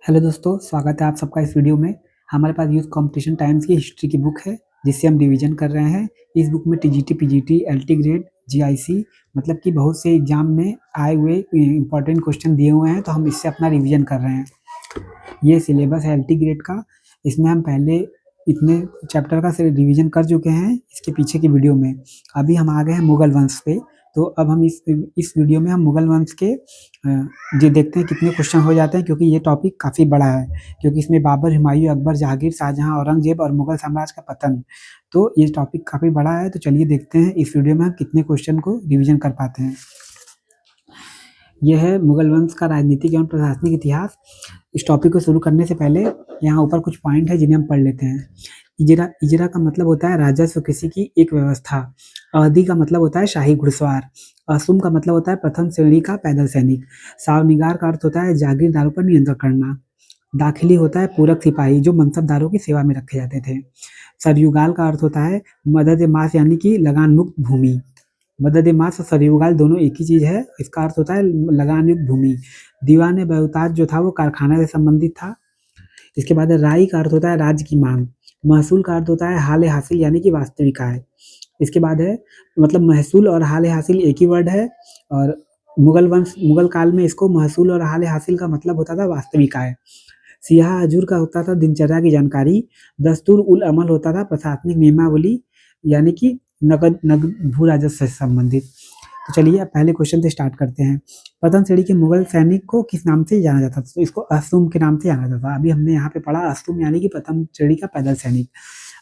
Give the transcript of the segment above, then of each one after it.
Hello दोस्तों, स्वागत है आप सबका इस वीडियो में। हमारे पास यूथ कंपटीशन टाइम्स की हिस्ट्री की बुक है, जिससे हम रिवीजन कर रहे हैं। इस बुक में TGT, PGT, LT grade, GIC मतलब कि बहुत से एग्जाम में आए हुए इंपॉर्टेंट क्वेश्चन दिए हुए हैं, तो हम इससे अपना रिवीजन कर रहे हैं। ये सिलेबस है एलटी ग्रेड का। इसमें हम पहले इतने चैप्टर का रिवीजन कर चुके हैं इसके पीछे की वीडियो में। अभी हम आ गए हैं मुगल वंश पे। तो अब हम इस वीडियो में हम मुगल वंश के जो देखते हैं कितने क्वेश्चन हो जाते हैं, क्योंकि ये टॉपिक काफ़ी बड़ा है। क्योंकि इसमें बाबर, हुमायूं, अकबर, जहांगीर, शाहजहां, औरंगजेब और मुगल साम्राज्य का पतन, तो ये टॉपिक काफ़ी बड़ा है। तो चलिए देखते हैं इस वीडियो में हम कितने क्वेश्चन को रिवीजन कर पाते हैं। यह है मुगल वंश का राजनीतिक एवं प्रशासनिक इतिहास। इस टॉपिक को शुरू करने से पहले यहाँ ऊपर कुछ पॉइंट है जिन्हें हम पढ़ लेते हैं। इजरा इजरा का मतलब होता है राजस्व कृषि की एक व्यवस्था। अहदी का मतलब होता है शाही घुड़सवार। असुम का मतलब होता है प्रथम श्रेणी का पैदल सैनिक। सावनिगार का अर्थ होता है जागीरदारों पर नियंत्रण करना। दाखिली होता है पूरक सिपाही, जो मनसबदारों की सेवा में रखे जाते थे। सरयुगाल का अर्थ होता है मदद मास, यानी कि लगान मुक्त भूमि। मदद मास और सरयुगाल दोनों एक ही चीज है। इसका अर्थ होता है लगान युक्त भूमि। दीवान बहुताज जो था वो कारखाना से संबंधित था। इसके बाद राई का अर्थ होता है राज्य की मांग। महसूल का अर्थ होता है हाल हासिल, यानी कि वास्तविक आय। इसके बाद है मतलब महसूल और हाल हासिल एक ही वर्ड है। और मुगल काल में इसको महसूल और हाल हासिल का मतलब होता था वास्तविक आय। सियाह हजूर का होता था दिनचर्या की जानकारी। दस्तूर उल अमल होता था प्रशासनिक नियमावली, यानी कि नगद भू राजस्व से संबंधित। तो चलिए अब पहले क्वेश्चन से स्टार्ट करते हैं। प्रथम श्रेणी के मुगल सैनिक को किस नाम से जाना जाता था? तो इसको असुम के नाम से जाना जाता था। अभी हमने यहाँ पे पढ़ा असुम, यानी कि प्रथम श्रेणी का पैदल सैनिक।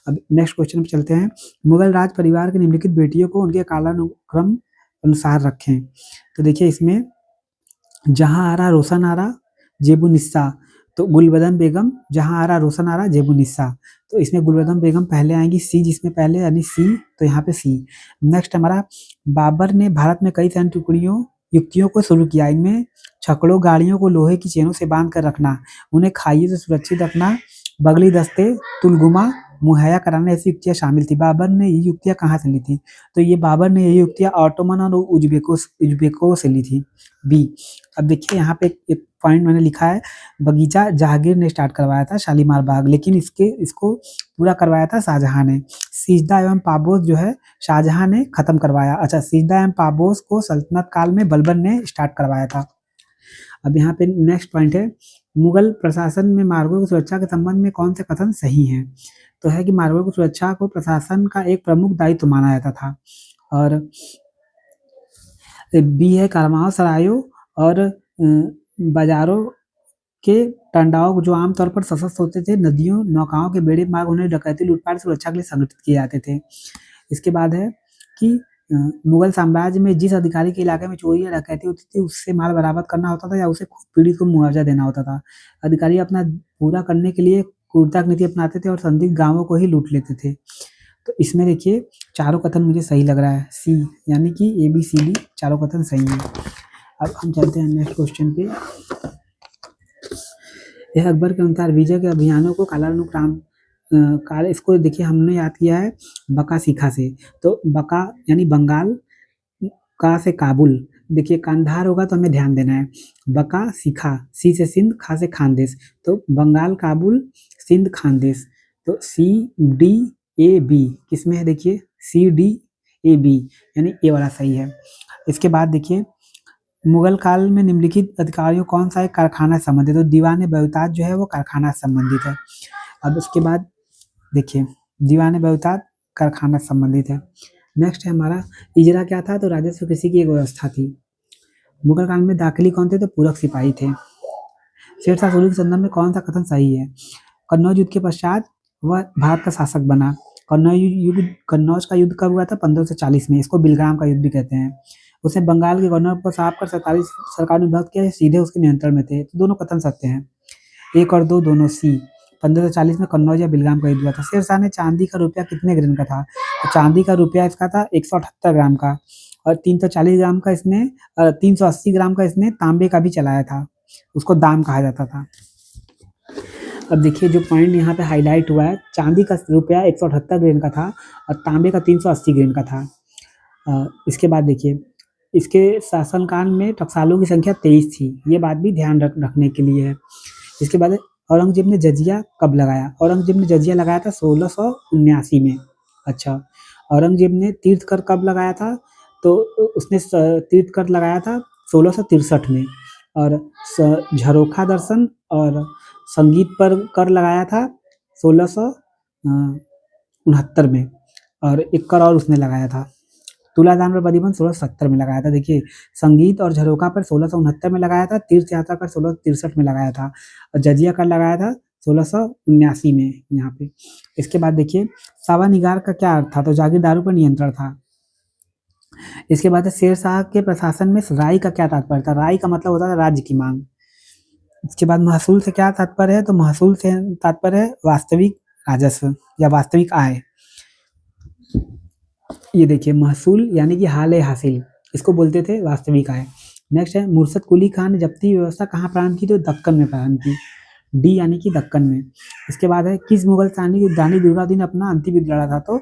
अब नेक्स्ट क्वेश्चन पे चलते हैं। मुगल राज परिवार के निम्नलिखित बेटियों को उनके कालानुक्रम अनुसार रखें। तो देखिए इसमें जहां आरा, रोशन आरा, जेबुनिस्सा। तो गुलबदन बेगम, जहां आरा, रोशन आरा, जेबुनिस्सा। तो इसमें गुलबदन बेगम पहले आएंगी, सी जिसमें पहले, यानी सी। तो यहाँ पे सी। नेक्स्ट हमारा, बाबर ने भारत में कई सैन्य टुकड़ियों युक्तियों को शुरू किया। इनमें छकड़ों गाड़ियों को लोहे की चेनों से बांध कर रखना, उन्हें खाइयों से सुरक्षित रखना, बगली दस्ते, तुलगुमा मुहैया कराना, ऐसी युक्तियां शामिल थी। बाबर ने ये युक्तियां कहाँ से ली थी? तो ये बाबर ने ये युक्तियां ऑटोमन और उज्बेकों से ली थी। बी। अब देखिए यहाँ पे एक पॉइंट मैंने लिखा है, बगीचा जहांगीर ने स्टार्ट करवाया था, शालीमार बाग, लेकिन इसको पूरा करवाया था शाहजहां ने। सिजदा एवं पाबोस जो है शाहजहां ने खत्म करवाया। अच्छा, सिजदा एवं पाबोस को सल्तनत काल में बलबन ने स्टार्ट करवाया था। अब यहाँ पे नेक्स्ट पॉइंट है, मुगल प्रशासन में मार्गों की सुरक्षा के संबंध में कौन से कथन सही हैं? तो है कि मार्गों की सुरक्षा को प्रशासन का एक प्रमुख दायित्व माना जाता था। और बी है कारवां सरायों और बाजारों के टंडाओं जो आमतौर पर सशस्त्र होते थे, नदियों, नौकाओं के बेड़े मार्ग उन्हें डकैती, लूटपाट, सुरक्षा के लिए संगठित किए जाते थे। इसके बाद है कि मुगल साम्राज्य में जिस अधिकारी के इलाके में चोरी या डकैती होती थी, उससे माल बरामद करना होता था या उसे खुद पीड़ित को मुआवजा देना होता था। अधिकारी अपना पूरा करने के लिए क्रूरता की नीति अपनाते थे और संदिग्ध गांवों को ही लूट लेते थे। तो इसमें देखिए चारों कथन मुझे सही लग रहा है, सी, यानी कि ABCD चारों कथन सही है। अब हम चलते हैं नेक्स्ट क्वेश्चन पे। यह अकबर के अनुसार विजय के अभियानों को कालानुक्रम काल, इसको देखिए हमने याद किया है बका सीखा से। तो बका यानी बंगाल, का से काबुल। देखिए कंधार होगा तो हमें ध्यान देना है। बका सीखा, सी से सिंध, खा से खानदेश। तो बंगाल, काबुल, सिंध, खानदेश। तो CDAB किसमें है? देखिए CDAB, यानी ए वाला सही है। इसके बाद देखिए मुगल काल में निम्नलिखित अधिकारियों कौन सा एक कारखाना से संबंधित है? तो दीवान बहुताज जो है वो कारखाना से संबंधित है। अब उसके बाद देखिए दीवान बहुताज कारखाना से संबंधित है। नेक्स्ट है हमारा, इजरा क्या था? तो राजस्व कृषि की एक व्यवस्था थी। मुगल काल में दाखिली कौन थे? तो पूरक सिपाही थे। शेरशाह सूरी के संदर्भ में कौन सा कथन सही है? कन्नौज युद्ध के पश्चात वह भारत का शासक बना। कन्नौज का युद्ध कब हुआ था? 1540 में। इसको बिलग्राम का युद्ध भी कहते हैं। उसे बंगाल के गवर्नर को साफ कर सरकारी सरकार ने विभक्त किया, सीधे उसके नियंत्रण में थे। तो दोनों कथन सत्य हैं, 1 और 2 दोनों सी। 1540 में कन्नौज या बिलग्राम का युद्ध हुआ था। शेरशाह ने चांदी का रुपया कितने ग्राम का था? तो चांदी का रुपया इसका था 178 ग्राम का। और 340 ग्राम का इसने 380 ग्राम का इसने तांबे का भी चलाया था, उसको दाम कहा जाता था। अब देखिए जो पॉइंट यहाँ पे हाईलाइट हुआ है, चांदी का रुपया 178 ग्राम का था और तांबे का 380 ग्राम का था। इसके बाद देखिए इसके शासनकाल में टकसालों की संख्या 23 थी। ये बात भी ध्यान रखने के लिए है। इसके बाद औरंगजेब ने जजिया कब लगाया? औरंगजेब ने जजिया लगाया था 1679 में। अच्छा, औरंगजेब ने तीर्थ कर कब लगाया था? तो उसने तीर्थ कर लगाया था 1663 में। और झरोखा दर्शन और संगीत पर कर लगाया था 1669 में। और एक कर और उसने लगाया था। तुलादान पर प्रतिबंध 1670 में लगाया था। देखिए, संगीत और झरोखा पर 1669 में लगाया था, तीर्थ यात्रा कर 1663 में लगाया था, और जजिया कर लगाया था 1679 में यहाँ पे। इसके बाद देखिए, सावानिगार का क्या अर्थ था? तो जागीरदारों पर नियंत्रण था। इसके बाद शेर शाह के प्रशासन में राय का क्या तात्पर्य था? राय का मतलब होता था राज्य की मांग। इसके बाद महसूल से क्या तात्पर्य है? तो महसूल से तात्पर्य है वास्तविक राजस्व या वास्तविक आय। ये देखिए, महसूल यानी कि हाल हासिल, इसको बोलते थे वास्तविक आय। नेक्स्ट है, मुर्शद कुली खान ने जब्ती व्यवस्था कहाँ प्रारंभ की? तो दक्कन में प्रारंभ की। डी यानी कि दक्कन में। इसके बाद है, किस मुगल रानी दुर्गावती ने अपना अंतिम युद्ध लड़ा था? तो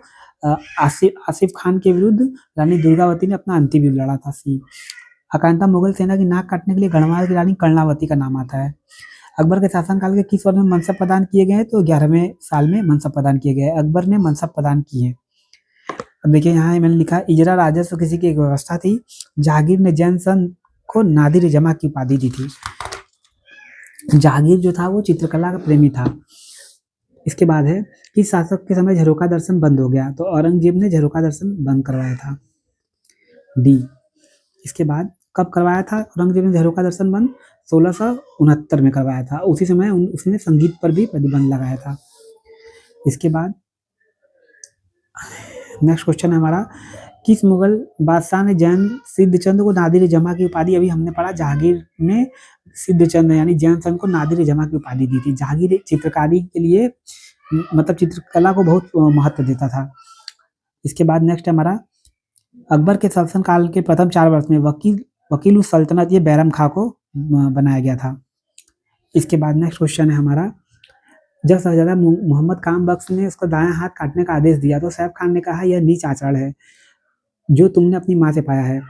आसिफ खान के विरुद्ध रानी दुर्गावती ने अपना अंतिम युद्ध लड़ा था। सी। आकांता मुगल सेना की नाक काटने के लिए गढ़वाल की रानी कर्णावती का नाम आता है। अकबर के शासनकाल के किस वर्ष में मनसब प्रदान किए गए हैं? तो 11वें साल में मनसब प्रदान किए गए। अकबर ने मनसब प्रदान किए। अब देखिए, यहाँ मैंने लिखा, इजरा राजस्व किसी की एक व्यवस्था थी। जहांगीर ने जैन संत को नादिर जमा की उपाधि दी थी। जहांगीर जो था वो चित्रकला का प्रेमी था। इसके बाद है, किस शासक के समय झरोखा दर्शन बंद हो गया? तो औरंगजेब ने झरोखा दर्शन बंद करवाया था। डी। इसके बाद कब करवाया था औरंगजेब ने झरोखा दर्शन बंद? 1669 में करवाया था। उसी समय उसने संगीत पर भी प्रतिबंध लगाया था। इसके बाद नेक्स्ट क्वेश्चन है हमारा, किस मुगल बादशाह ने जैन सिद्धचंद को नादिर जमा की उपाधि? अभी हमने पढ़ा, जहांगीर ने सिद्धचंद यानी जैन संत को नादिर जमा की उपाधि दी थी। जहांगीर चित्रकारी के लिए मतलब चित्रकला को बहुत महत्व देता था। इसके बाद नेक्स्ट है हमारा, अकबर के शासन काल के प्रथम 4 वर्ष में वकील उस सल्तनत ये बैरम खां को बनाया गया था। इसके बाद नेक्स्ट क्वेश्चन है हमारा, जब शहजादा मोहम्मद काम बख्श ने उसका दायां हाथ काटने का आदेश दिया तो सैफ खान ने कहा, यह नीच आचरण है जो तुमने अपनी माँ से पाया है।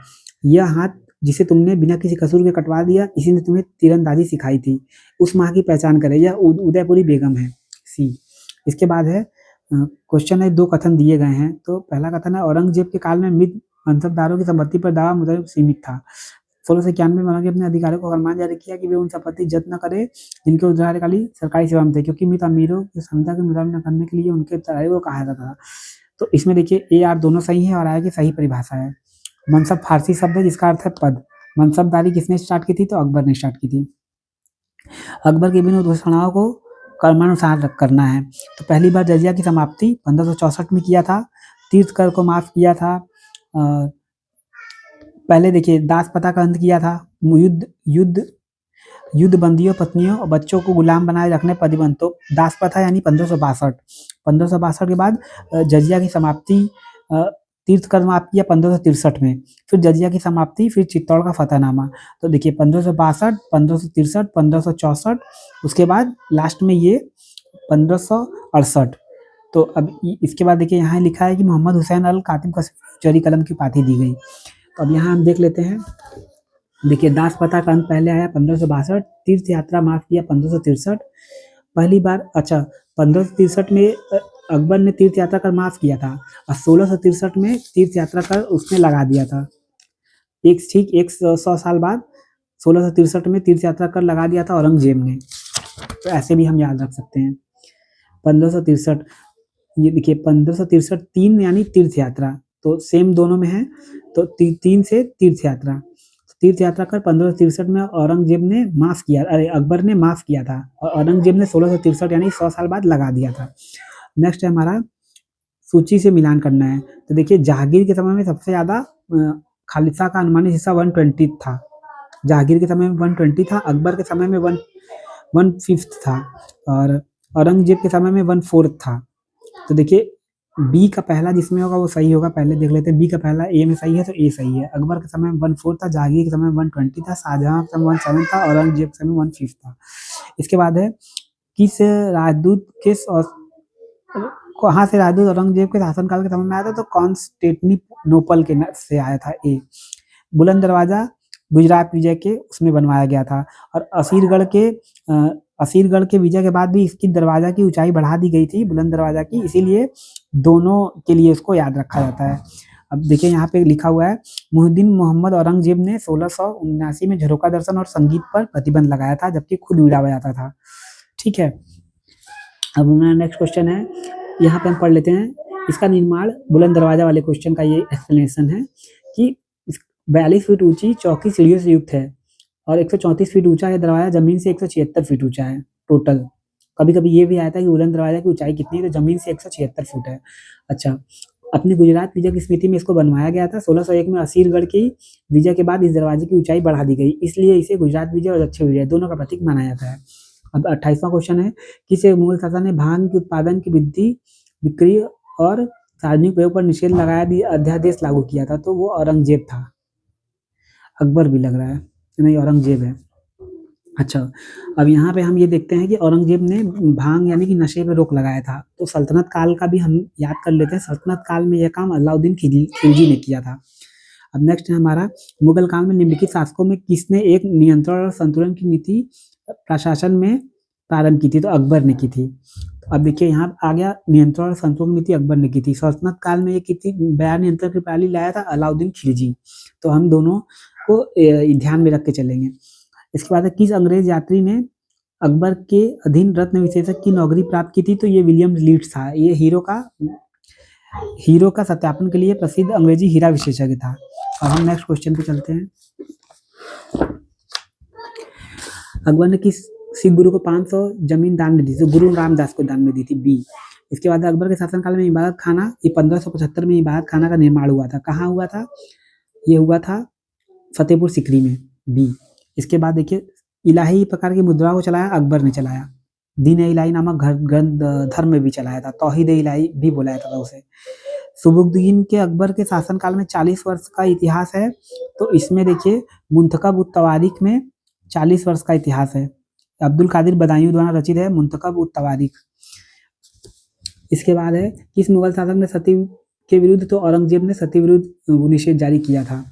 यह हाथ जिसे तुमने बिना किसी कसूर के कटवा दिया, इसी ने तुम्हें तीरंदाजी सिखाई थी। उस माँ की पहचान करें, यह उदयपुरी बेगम है। सी। इसके बाद है क्वेश्चन है, 2 कथन दिए गए हैं। तो पहला कथन है, औरंगजेब के काल में मृत मनसबदारों की संपत्ति पर दावा मुद्दत सीमित था। 1691 में औरंगजेब अपने अधिकारियों को फरमान जारी किया कि वे उन संपत्ति जब्त न करें जिनके उत्तराधिकारी सरकारी सेवा में थे, क्योंकि मृत अमीरों की क्षमता के मुताबिक न करने के लिए उनके उत्तराधिकारी को कहा जाता था। तो इसमें देखिए, ए आर दोनों सही है और आय की सही परिभाषा है। मनसब फारसी शब्द है जिसका अर्थ है पद। मनसबदारी किसने स्टार्ट की थी? तो अकबर ने स्टार्ट की थी। अकबर के विभिन्न घोषणाओं को कर्मानुसार करना है। तो पहली बार जजिया की समाप्ति 1564 में किया था। तीर्थ कर को माफ किया था। पहले देखिए, दास प्रथा का अंत किया था। युद्ध बंदियों, पत्नियों और बच्चों को गुलाम बनाए रखने प्रतिबंध। तो दास प्रथा यानी 1562 के बाद जजिया की समाप्ति, तीर्थ कर माफ किया 1563 में, फिर जजिया की समाप्ति, फिर चित्तौड़ का फतेहनामा। तो देखिए, 1562, 1563, 1564, उसके बाद लास्ट में ये 1568। तो अब इसके बाद देखिए, यहाँ लिखा है कि मोहम्मद हुसैन अल कातिब को चौरी कलम की उपाधि दी गई। तो अब यहाँ हम देख लेते हैं। देखिए, दास प्रथा का अंत पहले आया 1562, तीर्थ यात्रा माफ किया 1563 पहली बार। अच्छा, 1563 में अकबर ने तीर्थ यात्रा कर माफ किया था, और 1663 में तीर्थ यात्रा कर उसने लगा दिया था। ठीक 100 साल बाद 1663 में तीर्थ यात्रा कर लगा दिया था औरंगजेब ने। तो ऐसे भी हम याद रख सकते हैं। 1563, ये देखिए 1563 3 यानी तीर्थ यात्रा, तो सेम दोनों में है। तो 3 से तीर्थ यात्रा, तीर्थ यात्रा कर 1563 में औरंगजेब ने माफ किया, अरे अकबर ने माफ किया था, और औरंगजेब ने 1663 यानी 100 साल बाद लगा दिया था। नेक्स्ट है हमारा, सूची से मिलान करना है। तो देखिए, जहांगीर के समय में सबसे ज्यादा खालिसा का अनुमानित हिस्सा 120 था। जहांगीर के समय में 120 था, अकबर के समय में 1/5 था, और औरंगजेब के समय में 1/4 था। तो देखिए, बी का पहला जिसमें होगा वो सही होगा। पहले देख लेते हैं, बी का पहला ए में सही है तो ए सही है। अकबर के समय में 1/4 था, जहांगीर के समय में 120 था, शाहजहां के समय 1/7 था, औरंगजेब के समय 1/5 था। इसके बाद है, किस राजदूत के कहाँ से राजदूत औरंगजेब के शासनकाल के समय में आया था? तो कॉन्स्टेंटिनोपल के से आया था। ए। बुलंद दरवाजा गुजरात विजय के उसमें बनवाया गया था, और असीरगढ़ के असीरगढ़ के विजय के बाद भी इसकी दरवाजा की ऊंचाई बढ़ा दी गई थी, बुलंद दरवाजा की, इसीलिए दोनों के लिए उसको याद रखा जाता है। अब देखिए यहाँ पे लिखा हुआ है, मुहिउद्दीन मोहम्मद औरंगजेब ने 1679 में झरोका दर्शन और संगीत पर प्रतिबंध लगाया था, जबकि खुद वीणा बजाता था। ठीक है, अब हमारा नेक्स्ट क्वेश्चन है, यहाँ पे हम पढ़ लेते हैं इसका निर्माण। बुलंद दरवाजा वाले क्वेश्चन का ये एक्सप्लेनेशन है कि 42 फीट ऊंची चौकी सीढ़ियों से युक्त है और 134 फीट ऊंचा यह दरवाजा जमीन से 176 फीट ऊंचा है टोटल। कभी कभी ये भी आया था कि बुलंद दरवाजा की ऊंचाई कितनी है, तो जमीन से 176 फीट है। अच्छा, अपनी गुजरात विजय की स्मृति में इसको बनवाया गया था। 1601 में असीरगढ़ की विजय के बाद इस दरवाजे की ऊंचाई बढ़ा दी गई, इसलिए इसे गुजरात विजय और दक्षिण विजय दोनों का प्रतीक माना जाता है। अब 28वां क्वेश्चन है, किस मुगल शासक ने भांग के उत्पादन की वृद्धि, बिक्री और सार्वजनिक प्रयोग पर निषेध लगाया अध्यादेश लागू किया था? तो वो औरंगजेब था। अकबर भी लग रहा है, नहीं औरंगजेब है। अच्छा, अब यहाँ पे हम ये देखते हैं कि औरंगजेब ने भांग यानी कि नशे पे रोक लगाया था। तो सल्तनत काल का भी हम याद कर लेते हैं। सल्तनत काल में यह काम अलाउद्दीन खिलजी ने किया था। अब नेक्स्ट है हमारा, मुगल काल में निम्नलिखित शासकों में किसने एक नियंत्रण और संतुलन की नीति प्रशासन में प्रारंभ की थी? तो अकबर ने की थी। अब देखिए यहाँ आ गया, नियंत्रण और संतुलन नीति अकबर ने की थी। सल्तनत काल में ये की थी, बयान नियंत्रण की प्रणाली लाया था अलाउद्दीन खिलजी। तो हम दोनों को ध्यान में रख के चलेंगे। इसके बाद किस अंग्रेज यात्री ने अकबर के अधीन रत्न विशेषक की नौकरी प्राप्त की थी? तो ये विलियम लीड्स था। ये हीरो का सत्यापन के लिए प्रसिद्ध अंग्रेजी हीरा विशेषज्ञ था। अब हम नेक्स्ट क्वेश्चन पे चलते हैं। अकबर ने किस सिख गुरु को 500 जमीन दान में दी? तो गुरु रामदास को दान में दी थी, बी। इसके बाद अकबर के शासनकाल में इबादत खाना, ये 1575 में इबादत खाना का निर्माण हुआ था। कहाँ हुआ था? ये हुआ था फतेहपुर सिकरी में, बी। इसके बाद देखिए, इलाही प्रकार की मुद्रा को चलाया अकबर ने चलाया। दीन इलाही नामक ग्रंथ धर्म में भी चलाया था, तौहीद इलाही भी बुलाया था उसे। सुबुद्दीन के अकबर के शासनकाल में 40 वर्ष का इतिहास है। तो इसमें देखिए, मुंतखब उत तवारीख में 40 वर्ष का इतिहास है। अब्दुल कादिर बदायूं द्वारा रचित है मुंतखब उत तवारीख। इसके बाद है, किस मुगल शासक ने सती के विरुद्ध? तो औरंगजेब ने सती विरुद्ध निषेध जारी किया था।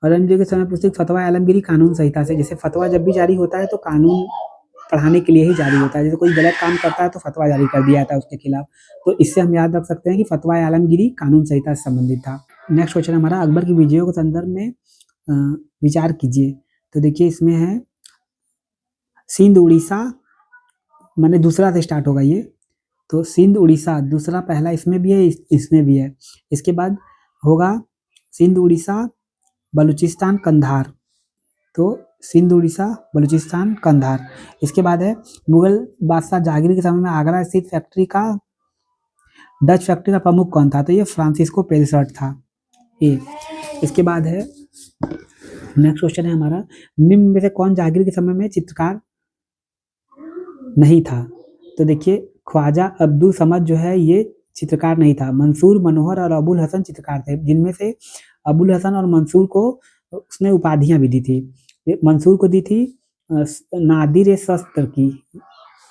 औरंगजेब के समय पुस्तक फतवा आलमगीरी कानून संहिता से, जैसे फतवा जब भी जारी होता है तो कानून पढ़ाने के लिए ही जारी होता है। जैसे कोई गलत काम करता है तो फतवा जारी कर दिया था उसके खिलाफ। तो इससे हम याद रख सकते हैं कि फतवा आलमगीरी कानून संहिता से संबंधित था। नेक्स्ट क्वेश्चन हमारा, अकबर की विजयों के संदर्भ में विचार कीजिए। तो देखिए इसमें है, सिंध उड़ीसा, मैंने दूसरा से स्टार्ट होगा ये, तो सिंध उड़ीसा दूसरा, पहला इसमें भी है, इसमें भी है। इसके बाद होगा सिंध उड़ीसा बलूचिस्तान कंधार, तो सिंध उड़ीसा बलूचिस्तान कंधार। इसके बाद है, मुगल बादशाह जहांगीर के समय में आगरा स्थित डच फैक्ट्री का प्रमुख कौन था? तो ये फ्रांसिस्को पेलसर्ट था, ए। इसके बाद है, नेक्स्ट क्वेश्चन है हमारा, निम्न में से कौन जहांगीर के समय में चित्रकार नहीं था? तो देखिए, ख्वाजा अब्दुल समद जो है ये चित्रकार नहीं था। मंसूर, मनोहर और अबुल हसन चित्रकार थे, जिनमें से अबुल हसन और मंसूर को उसने उपाधियां भी दी थी। मंसूर को दी थी नादिर शस्त्र की,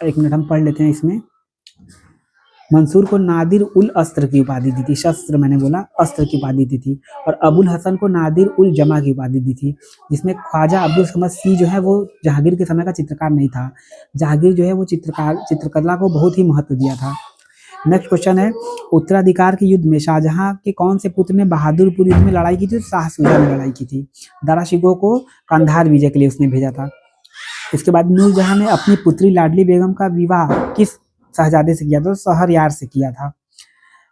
एक मिनट हम पढ़ लेते हैं इसमें। मंसूर को नादिर उल अस्त्र की उपाधि दी थी, शस्त्र मैंने बोला, अस्त्र की उपाधि दी थी। और अबुल हसन को नादिर उल जमा की उपाधि दी थी। जिसमें ख्वाजा अब्दुल समद सी जो है वो जहांगीर के समय का चित्रकार नहीं था। जहांगीर जो है वो चित्रकला को बहुत ही महत्व दिया था। नेक्स्ट क्वेश्चन है, उत्तराधिकार के युद्ध में शाहजहां के कौन से पुत्र ने बहादुरपुर युद्ध में लड़ाई की थी? शाह सुजा ने लड़ाई की थी। दारा शिकोह को कंधार विजय के लिए उसने भेजा था। इसके बाद नूरजहां ने अपनी पुत्री लाडली बेगम का विवाह किस शहजादे से किया था? तो शहरयार से किया था।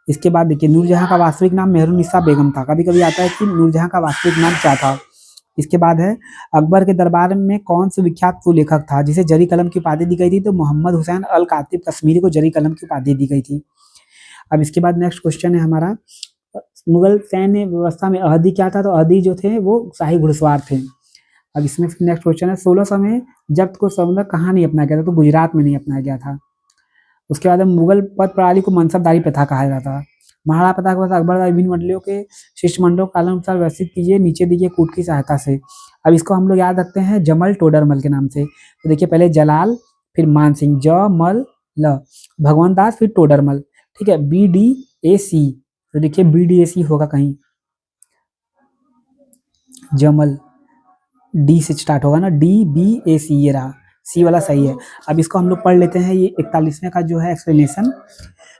इसके बाद देखिए, नूरजहां का वास्तविक नाम मेहरुन्निसा बेगम था। कभी कभी आता है कि नूरजहां का वास्तविक नाम क्या था। इसके बाद है, अकबर के दरबार में कौन से विख्यात लेखक था जिसे जरी कलम की उपाधि दी गई थी? तो मोहम्मद हुसैन अल कातिब कश्मीरी को जरी कलम की उपाधि दी गई थी। अब इसके बाद नेक्स्ट क्वेश्चन है हमारा, मुगल सैन्य व्यवस्था में अहदी क्या था? तो अहदी जो थे वो शाही घुड़सवार थे। अब इसमें नेक्स्ट क्वेश्चन है, 1600 में जब्त को समझ कहाँ नहीं अपनाया गया था? तो गुजरात में नहीं अपनाया गया था। उसके बाद मुगल पद प्रणाली को मनसबदारी प्रथा कहा जाता है। महाराणा प्रताप के बाद अकबर विभिन्न मंडलियों के शिष्टमंडलों को कालानुसार व्यवस्थित कीजिए, नीचे दिए कूट की सहायता से। अब इसको हम लोग याद रखते हैं जमल टोडरमल के नाम से। तो देखिए, पहले जलाल, फिर मान सिंह, जमल ल, भगवंत दास, फिर टोडरमल। ठीक है, BDAC। तो देखिए BDAC होगा कहीं, जमल डी से स्टार्ट होगा ना, DBAC ये रहा। सी वाला सही है। अब इसको हम लोग पढ़ लेते हैं, ये 41वें का जो है एक्सप्लेनेशन,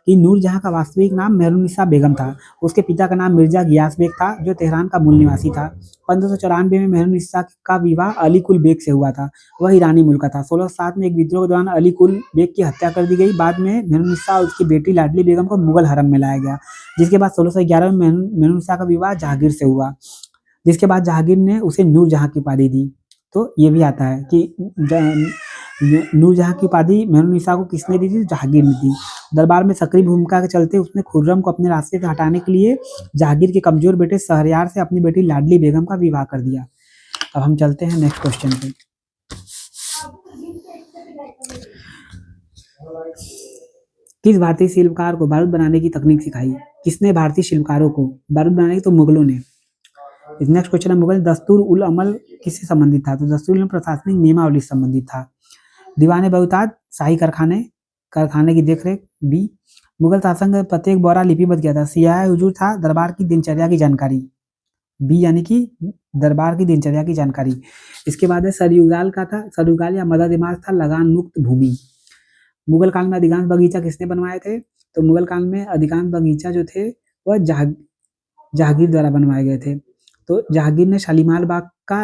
कि नूरजहाँ का वास्तविक नाम मेहरुन्निसा बेगम था। उसके पिता का नाम मिर्जा गियास बेग था, जो तेहरान का मूल निवासी था। 1594 में मेहरुन्निसा का विवाह अली कुल बेग से हुआ था। वह ईरानी मूल का था। 1607 में एक विद्रोह के दौरान अली कुल बेग की हत्या कर दी गई। बाद में मेहरुन्निसा और उसकी बेटी लाडली बेगम को मुगल हरम में लाया गया, जिसके बाद 1611 में मेहरुन्निसा का विवाह जहांगीर से हुआ, जिसके बाद जहांगीर ने उसे नूरजहाँ की उपाधि दी। तो ये भी आता है कि नूरजहाँ की उपाधि मेहरुन्निसा को किसने दी थी? जहांगीर ने दी। दरबार में सक्रिय भूमिका के चलते उसने खुर्रम को अपने रास्ते से हटाने के लिए जहांगीर के कमजोर बेटे शहरयार से अपनी बेटी लाडली बेगम का विवाह कर दिया। अब हम चलते हैं नेक्स्ट क्वेश्चन पे। किस भारतीय शिल्पकार को बारूद बनाने की तकनीक सिखाई? किसने भारतीय शिल्पकारों को बारूद बनाने की? तो मुगलों ने। नेक्स्ट क्वेश्चन है, मुगल दस्तूर उल अमल किससे संबंधित था? तो दस्तूर उल प्रशासनिक नियमावली से संबंधित था। दीवाने बहुताज शाही कारखाने की देखरेख। बी, मुगल शासन का प्रत्येक बौरा लिपिबद्ध किया था। सियाह हुजूर था, दरबार की दिनचर्या की जानकारी। बी यानी कि दरबार की दिनचर्या की जानकारी। इसके बाद है सरयुगाल का था, सरयुगाल या मदद इमारत था, लगान मुक्त भूमि। मुगल काल में अधिकांश बगीचा किसने बनवाए थे? तो मुगल काल में अधिकांश बगीचा जो थे वह जहांगीर द्वारा बनवाए गए थे। तो जहांगीर ने शालीमार बाग का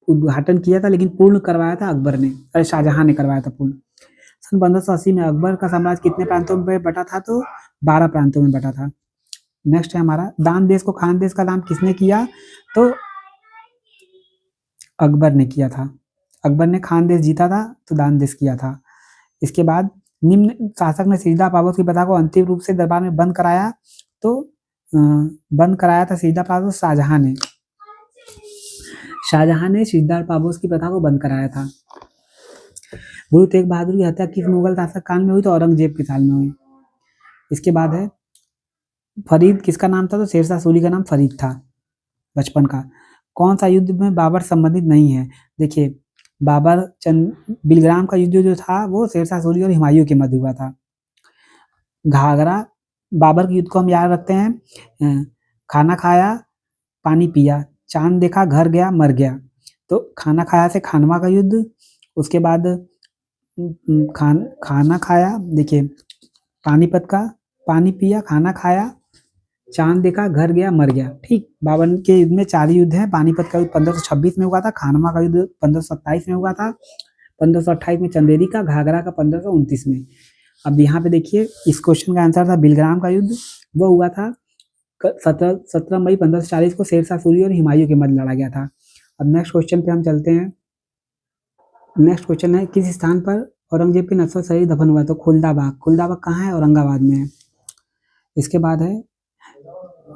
उद्घाटन किया था, लेकिन पूर्ण करवाया था अकबर ने, शाहजहां ने करवाया था पूर्ण। सन 1580 में अकबर का साम्राज्य कितने प्रांतों में बटा था? तो 12 प्रांतों में बटा था। नेक्स्ट है हमारा, दान देश को खान देश का नाम किसने किया? तो अकबर ने किया था। अकबर ने खान देश जीता था तो दान देश किया था। इसके बाद निम्न शासक ने सिजदा पाबोस की प्रथा को अंतिम रूप से दरबार में बंद कराया? तो बंद कराया था सिजदा पाबोस शाहजहां ने। शाहजहां ने सिजदा पाबोस की प्रथा को बंद कराया था। गुरु तेग बहादुर की हत्या किस मुगल शासक काल में हुई? तो औरंगजेब के साल में हुई। इसके बाद है, फरीद किसका नाम था? तो शेरशाह सूरी का नाम फरीद था बचपन का। कौन सा युद्ध में बाबर संबंधित नहीं है? देखिए, बाबर चंद बिलग्राम का युद्ध जो था वो शेरशाह सूरी और हुमायूं के मध्य हुआ था। घाघरा बाबर के युद्ध को हम याद रखते हैं, खाना खाया पानी पिया, चांद देखा घर गया मर गया। तो खाना खाया से खानवा का युद्ध। उसके बाद खाना खाया, देखिए पानीपत का, पानी पिया, खाना खाया, चांद देखा, घर गया मर गया। ठीक, बाबर के युद्ध में 4 युद्ध हैं। पानीपत का युद्ध 1526 में हुआ था, खानवा का युद्ध 1527 में हुआ था, 1528 में चंदेरी का, घाघरा का 1529 में। अब यहाँ पे देखिए, इस क्वेश्चन का आंसर था बिलग्राम का युद्ध। वो हुआ था 17 मई 1540 को शेरशाह सूरी और हुमायूं के मध्य लड़ा गया था। अब नेक्स्ट क्वेश्चन पे हम चलते हैं। नेक्स्ट क्वेश्चन है, किस स्थान पर औरंगजेब के नस्ल शरीर दफन हुआ? तो खुलदाबाग। खुलदाबाग कहाँ है? औरंगाबाद में है। इसके बाद है,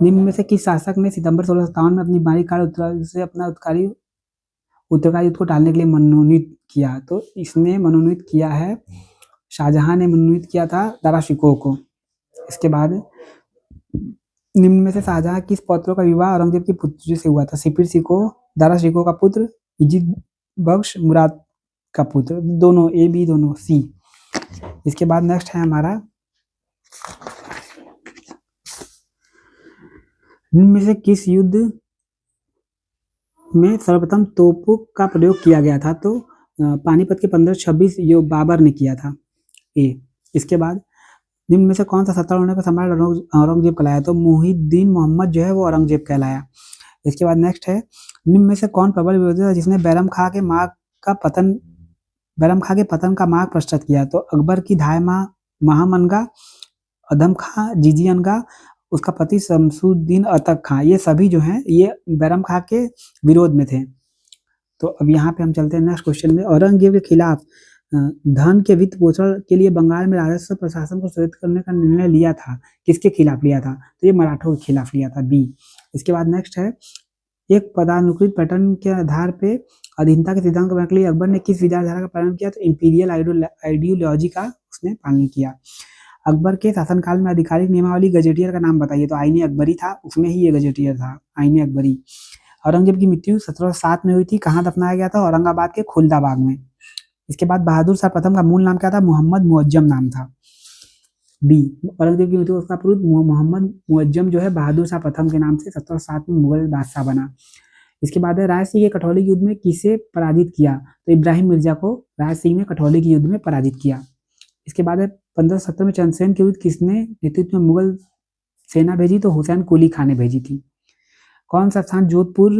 निम्न में से किस शासक ने सितंबर 1657 में अपनी बारी काल उत्तराधिकारी से अपना उत्तराधिकारी युद्ध को टालने के लिए मनोनीत किया? तो इसने मनोनीत किया है, शाहजहां ने मनोनीत किया था दारा शिकोह को। इसके बाद, निम्न में से शाहजहां किस पौत्रों का विवाह औरंगजेब की पुत्री से हुआ था? सिपिर शिकोह, दारा शिकोह का पुत्र, इजिद बख्श मुराद का पुत्र। दोनों ए बी दोनों सी। इसके बाद नेक्स्ट है हमारा, निम्न में से किस युद्ध में सर्वप्रथम तोपों का प्रयोग किया गया था? तो पानीपत के 1526 जो बाबर ने किया था, ए। इसके बाद, निम्न में से कौन सा सत्ता होने पर सम्राट औरंगजेब कहलाया? तो मुहिउद्दीन मोहम्मद जो है वो औरंगजेब कहलाया। इसके बाद नेक्स्ट है, निम्न में से कौन प्रबल विरोधी था जिसने बैरम खां के पतन का मार्ग प्रशस्त किया? तो अकबर की धाय महामनगा, अदम खां, जीजी अनगा, उसका पति शमसुद्दीन अतक खां, ये सभी जो हैं ये बैरम खां के विरोध में थे। तो अब यहाँ पे हम चलते हैं नेक्स्ट क्वेश्चन में। औरंगजेब के खिलाफ धन के वित्त पोषण के लिए बंगाल में राजस्व प्रशासन को सुदृढ़ करने का निर्णय लिया था, किसके खिलाफ लिया था? तो ये मराठों के खिलाफ लिया था, बी। इसके बाद नेक्स्ट है, एक पदानुक्रमित पैटर्न के आधार पे अधीनता के सिद्धांत को बनाने के लिए अकबर ने किस विचारधारा का पालन किया? तो इंपीरियल आइडियोलॉजी का उसने पालन किया। अकबर के शासनकाल में आधिकारिक नियमावली गजेटियर का नाम बताइए? तो आईने अकबरी था, उसमें ही ये गजेटियर था, आईने अकबरी। औरंगजेब की मृत्यु 1707 में हुई थी, कहाँ दफनाया गया था? औरंगाबाद के खुलदाबाग में। इसके बाद बहादुर शाह प्रथम का मूल नाम क्या था? मोहम्मद मुअज्जम नाम था, बी। औरंगजेब की मृत्यु उसका पुत्र मोहम्मद मुअज्जम जो है बहादुर शाह प्रथम के नाम से 1707 में मुगल बादशाह बना। इसके बाद है राय सिंह के कठौली युद्ध में किसे पराजित किया? तो इब्राहिम मिर्जा को राय सिंह ने कठौली के युद्ध में पराजित किया। इसके बाद है 1570 में चंद्रसेन के विरुद्ध किसने नेतृत्व में मुगल सेना भेजी? तो हुसैन कुली खान ने भेजी थी। कौन सा स्थान जोधपुर?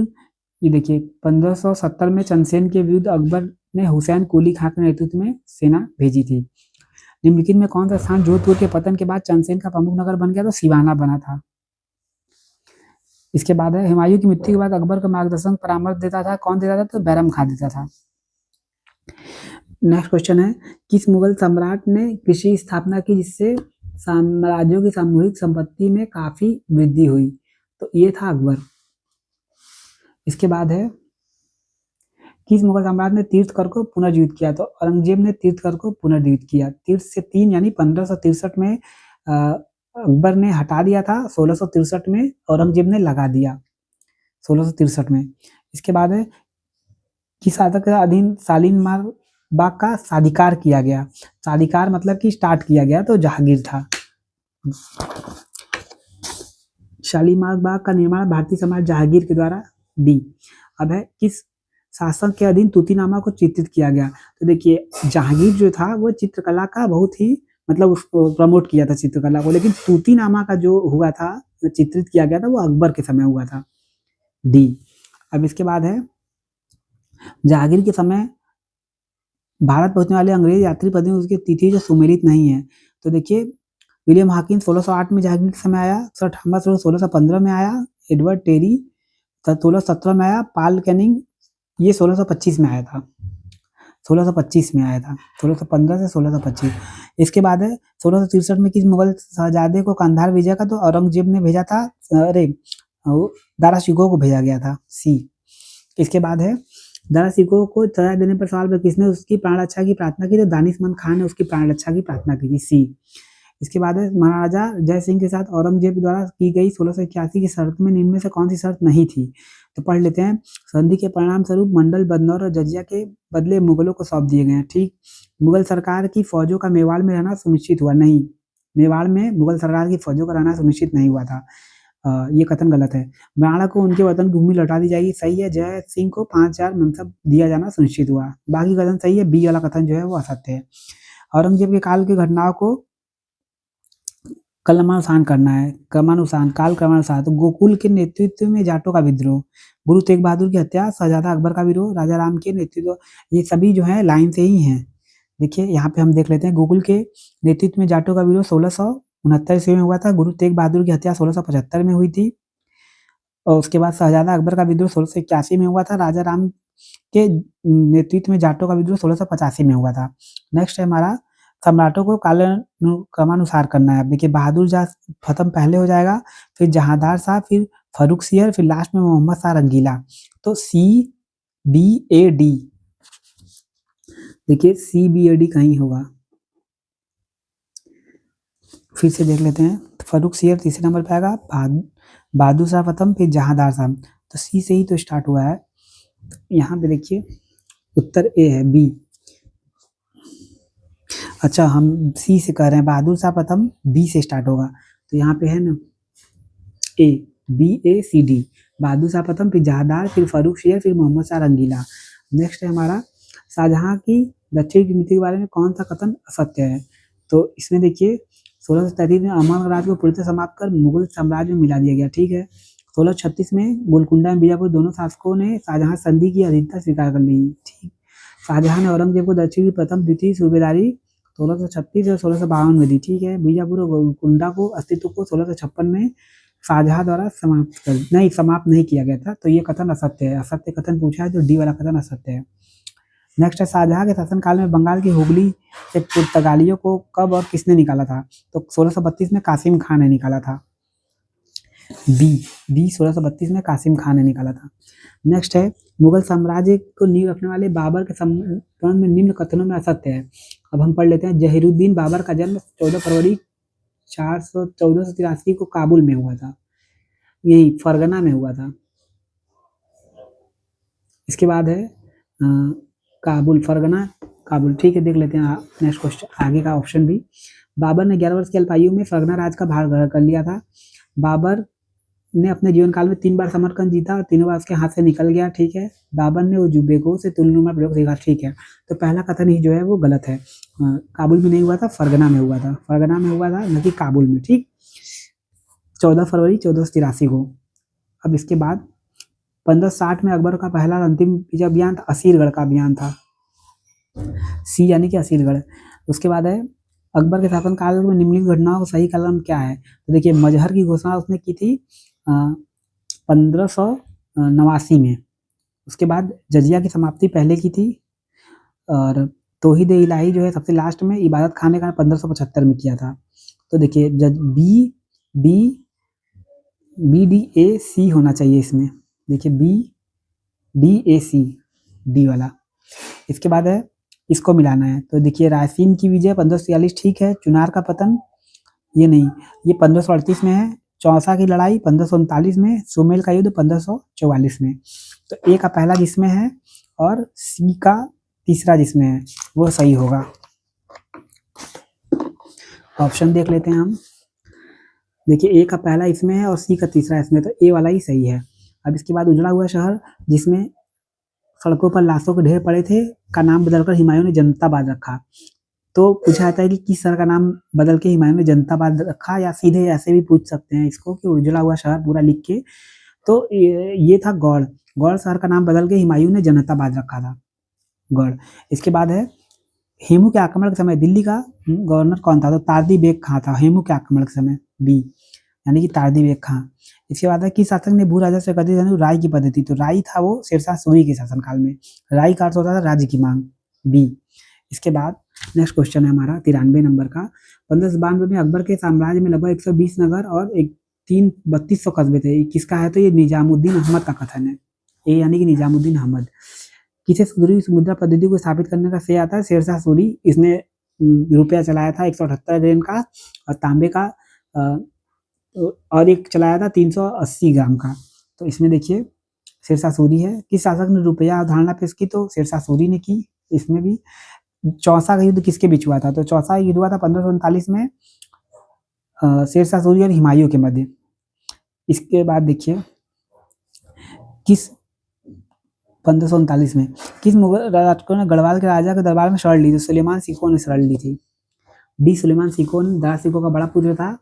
ये देखिए 1570 में चंद्रसेन के विरुद्ध अकबर ने हुसैन कुली खान के नेतृत्व में सेना भेजी थी। निम्नलिखित में कौन सा स्थान जोधपुर के पतन के बाद चंद्रसेन का प्रमुख नगर बन गया? तो सिवाना बना था। इसके बाद है हुमायूं की मृत्यु के बाद अकबर का मार्गदर्शन परामर्श देता था, कौन देता था? तो बैरम खान देता था। नेक्स्ट क्वेश्चन है किस मुगल सम्राट ने कृषि स्थापना की जिससे साम्राज्यों की सामूहिक संपत्ति में काफी वृद्धि हुई? तो ये था अकबर। इसके बाद है किस मुगल सम्राट ने तीर्थकर को पुनर्जीवित किया? तो औरंगजेब ने तीर्थकर को पुनर्जीवित किया। तीर्थ से 3 यानी 1563 में अकबर ने हटा दिया था, 1663 में औरंगजेब ने लगा दिया, 1663 में। इसके बाद है किस शासक के अधीन शालीमार बाग का साधिकार किया गया? साधिकार मतलब कि स्टार्ट किया गया, तो जहांगीर था। शालीमार बाग का निर्माण भारतीय सम्राट जहांगीर के द्वारा डी। अब है किस शासक के अधीन तूतीनामा को चित्रित किया गया? तो देखिए जहांगीर जो था वो चित्रकला का बहुत ही मतलब उसको प्रमोट किया था चित्रकला को, लेकिन तूतीनामा का जो हुआ था चित्रित किया गया था वो अकबर के समय हुआ था, डी। अब इसके बाद है जहांगीर के समय भारत पहुंचने वाले अंग्रेज यात्री पदों उसकी तिथि जो सुमेलित नहीं है। तो देखिए विलियम हॉकिंस 1608 में जहांगीर के समय आया, सर थॉमस 1615 में आया, एडवर्ड टेरी 1617 में आया, पाल कैनिंग ये 1625 में आया था, 1625 में आया था, 1615 से 1625। इसके बाद है 1663 में किस मुगल शहजादे को कंधार भेजा था? तो औरंगजेब ने भेजा था, अरे दारा शिकोह को भेजा गया था, सी। इसके बाद है दारा शिकोह को सजा देने पर सवाल पर किसने उसकी प्राण रक्षा की प्रार्थना की? तो दानिशमंद खान ने उसकी प्राण रक्षा की प्रार्थना की थी, सी। इसके बाद है महाराजा जय सिंह के साथ औरंगजेब द्वारा की गई 1681 की शर्त में निम्न में से कौन सी शर्त नहीं थी? तो पढ़ लेते हैं। संधि के परिणाम स्वरूप मंडल, बदनौर और जजिया के बदले मुगलों को सौंप दिए गए हैं, ठीक। मुगल सरकार की फौजों का मेवाड़ में रहना सुनिश्चित हुआ नहीं, मेवाड़ में मुगल सरकार की फौजों का रहना सुनिश्चित नहीं हुआ था, ये कथन गलत है। मराठा को उनके वतन भूमि लौटा दी जाएगी, सही है। जय सिंह को 5000 मनसब दिया जाना सुनिश्चित हुआ, बाकी कथन सही है, बी वाला कथन जो है वो असत्य है। औरंगजेब के काल की घटनाओं को क्रमानुसार करना है, क्रमानुसार, काल क्रमानुसार। तो गोकुल के नेतृत्व में जाटों का विद्रोह, गुरु तेग बहादुर की हत्या, शहजादा अकबर का विरोह, राजा राम के नेतृत्व, ये सभी जो है लाइन से ही हैं। देखिए यहाँ पे हम देख लेते हैं, गोकुल के नेतृत्व में जाटों का विरोह 1669 ईस्वी में हुआ था, गुरु तेग बहादुर की हत्या 1675 में हुई थी, और उसके बाद शहजादा अकबर का विद्रोह 1681 में हुआ था, राजा राम के नेतृत्व में जाटों का विद्रोह 1685 में हुआ था। नेक्स्ट है हमारा सम्राटों को क्रमानुसार करना है। देखिए बहादुर शाह प्रथम पहले हो जाएगा, फिर जहांदार शाह, फिर फर्रुखसियर, फिर लास्ट में मोहम्मद शाह रंगीला। तो CBAD, देखिए CBAD कहीं होगा, फिर से देख लेते हैं। फर्रुखसियर तीसरे नंबर पे आएगा, बहादुर शाह प्रथम, फिर जहांदार शाह। तो सी से ही तो स्टार्ट हुआ है। यहाँ पे देखिए उत्तर ए है, बी। अच्छा हम सी से कह रहे हैं, बहादुर शाह प्रथम बी से स्टार्ट होगा, तो यहाँ पे है ना ए, BACD, बहादुर शाह प्रथम, फिर जहांदार, फिर फर्रुखसियर, फिर मोहम्मद शाह रंगीला। नेक्स्ट है हमारा शाहजहां की दक्षिण की नीति के बारे में कौन सा कथन असत्य है? तो इसमें देखिए 1633 में अमर राज को पूरी तरह समाप्त कर मुगल साम्राज्य में मिला दिया गया, ठीक है। 1636 में गोलकुंडा एवं बीजापुर दोनों शासकों ने शाहजहां संधि की अधीनता स्वीकार कर ली, ठीक। शाहजहां ने औरंगजेब को दक्षिण की प्रथम द्वितीय सूबेदारी 1636 और 1652 में दी, ठीक है। बीजापुर और गोलकुंडा को अस्तित्व को 1656 में शाहजहां द्वारा समाप्त नहीं किया गया था, तो ये कथन असत्य है। असत्य कथन पूछा है तो डी वाला कथन असत्य है। नेक्स्ट है शाहजहां के शासनकाल में बंगाल की हुगली से पुर्तगालियों को कब और किसने निकाला था? तो 1632 में कासिम खान ने निकाला था, बी 1632 में कासिम खान ने निकाला था। नेक्स्ट है मुगल साम्राज्य को नींव रखने वाले बाबर के संबंध में निम्न कथनों में असत्य है। अब हम पढ़ लेते हैं। जहीरुद्दीन बाबर का जन्म 14 फरवरी 1483 को काबुल में हुआ था, यही फरगना में हुआ था। इसके बाद है काबुल, फरगना काबुल, ठीक है। देख लेते हैं नेक्स्ट क्वेश्चन, आगे का ऑप्शन भी। बाबर ने 11 वर्ष की अल्पायु में फरगना राज का भार ग्रहण कर लिया था। बाबर ने अपने जीवन काल में 3 बार समरकंद जीता और तीनों बार उसके हाथ से निकल गया, ठीक है। बाबर ने उज़्बेकों से तुलनुमा प्रयोग सीखा, ठीक है। तो पहला कथन ही जो है वो गलत है। काबुल में नहीं हुआ था, फरगना में हुआ था। फरगना में हुआ था, न कि काबुल में, ठीक। 14 फरवरी 1483 को। अब इसके बाद 1560 में अकबर का पहला और अंतिम विजय अभियान था, असीरगढ़ का अभियान था। सी यानी कि असीरगढ़। उसके बाद है अकबर के शासनकाल में निम्नलिखित घटनाओं का सही कलम क्या है? तो देखिए, मजहर की घोषणा उसने की थी 1589 में। उसके बाद जजिया की समाप्ति पहले की थी, और तौहीद इलाही जो है सबसे लास्ट में, इबादत खाने का 1575 में किया था। तो देखिए, बी डी ए सी होना चाहिए इसमें। देखिए, B D A C, D वाला। इसके बाद है, इसको मिलाना है। तो देखिए, रायसीन की विजय 1546, ठीक है। चुनार का पतन, ये नहीं, ये 1538 में है। चौसा की लड़ाई 1539 में। सुमेल का युद्ध 1544 में। तो ए का पहला जिसमें है और सी का तीसरा जिसमें है वो सही होगा। ऑप्शन देख लेते हैं हम। देखिए, ए का पहला इसमें है और सी का तीसरा इसमें, तो ए वाला ही सही है। अब इसके बाद उजड़ा हुआ शहर, जिसमें सड़कों पर लाशों के ढेर पड़े थे, का नाम बदलकर हुमायूं ने जनताबाद रखा। तो पूछा जाता है कि किस शहर का नाम बदल के हुमायूं ने जनताबाद रखा, या सीधे ऐसे भी पूछ सकते हैं इसको कि उजड़ा हुआ शहर पूरा लिख के। तो ये था गौड़। गौड़ शहर का नाम बदल के हुमायूं ने जनताबाद रखा था, गौड़। इसके बाद है, हेमू के आक्रमण के समय दिल्ली का गवर्नर कौन था? तो तारदी बेग खां था हेमू के आक्रमण के समय, बी यानी कि तारदी बेग खां। इसके बाद है, किस शासक ने भू राजस्व एकत्रित करने राय की पद्धति? तो राय था वो शेरशाह सूरी के शासनकाल में। राय का अर्थ होता था राज्य की मांग, बी। इसके बाद नेक्स्ट क्वेश्चन है हमारा 93 नंबर का। 1592 में अकबर के साम्राज्य में लगभग 120 नगर और 3200 कस्बे थे। किसका है? तो ये निजामुद्दीन अहमद का कथन है, ए यानी कि निजामुद्दीन अहमद। किसे सुधरी मुद्रा पद्धति को स्थापित करने का श्रेय आता है? शेरशाह सूरी। इसने रुपया चलाया था 178 ग्राम का, और तांबे का और एक चलाया था 380 ग्राम का। तो इसमें देखिए, शेरशाह सूरी है। किस शासक ने रुपया अवधारणा पेश की? तो शेरशाह सूरी ने की। इसमें भी चौसा का युद्ध किसके बीच हुआ था? तो चौसा युद्ध हुआ था 1539 में, शेरशाह सूरी और हुमायूं के मध्य। इसके बाद देखिए, किस 1539 में किस मुगल राजकुमार ने गढ़वाल के राजा के दरबार में शरण ली? तो सुलेमान सिकों ने शरण ली थी, डी। सुलेमान सिकों दारा सिकों का बड़ा पुत्र था।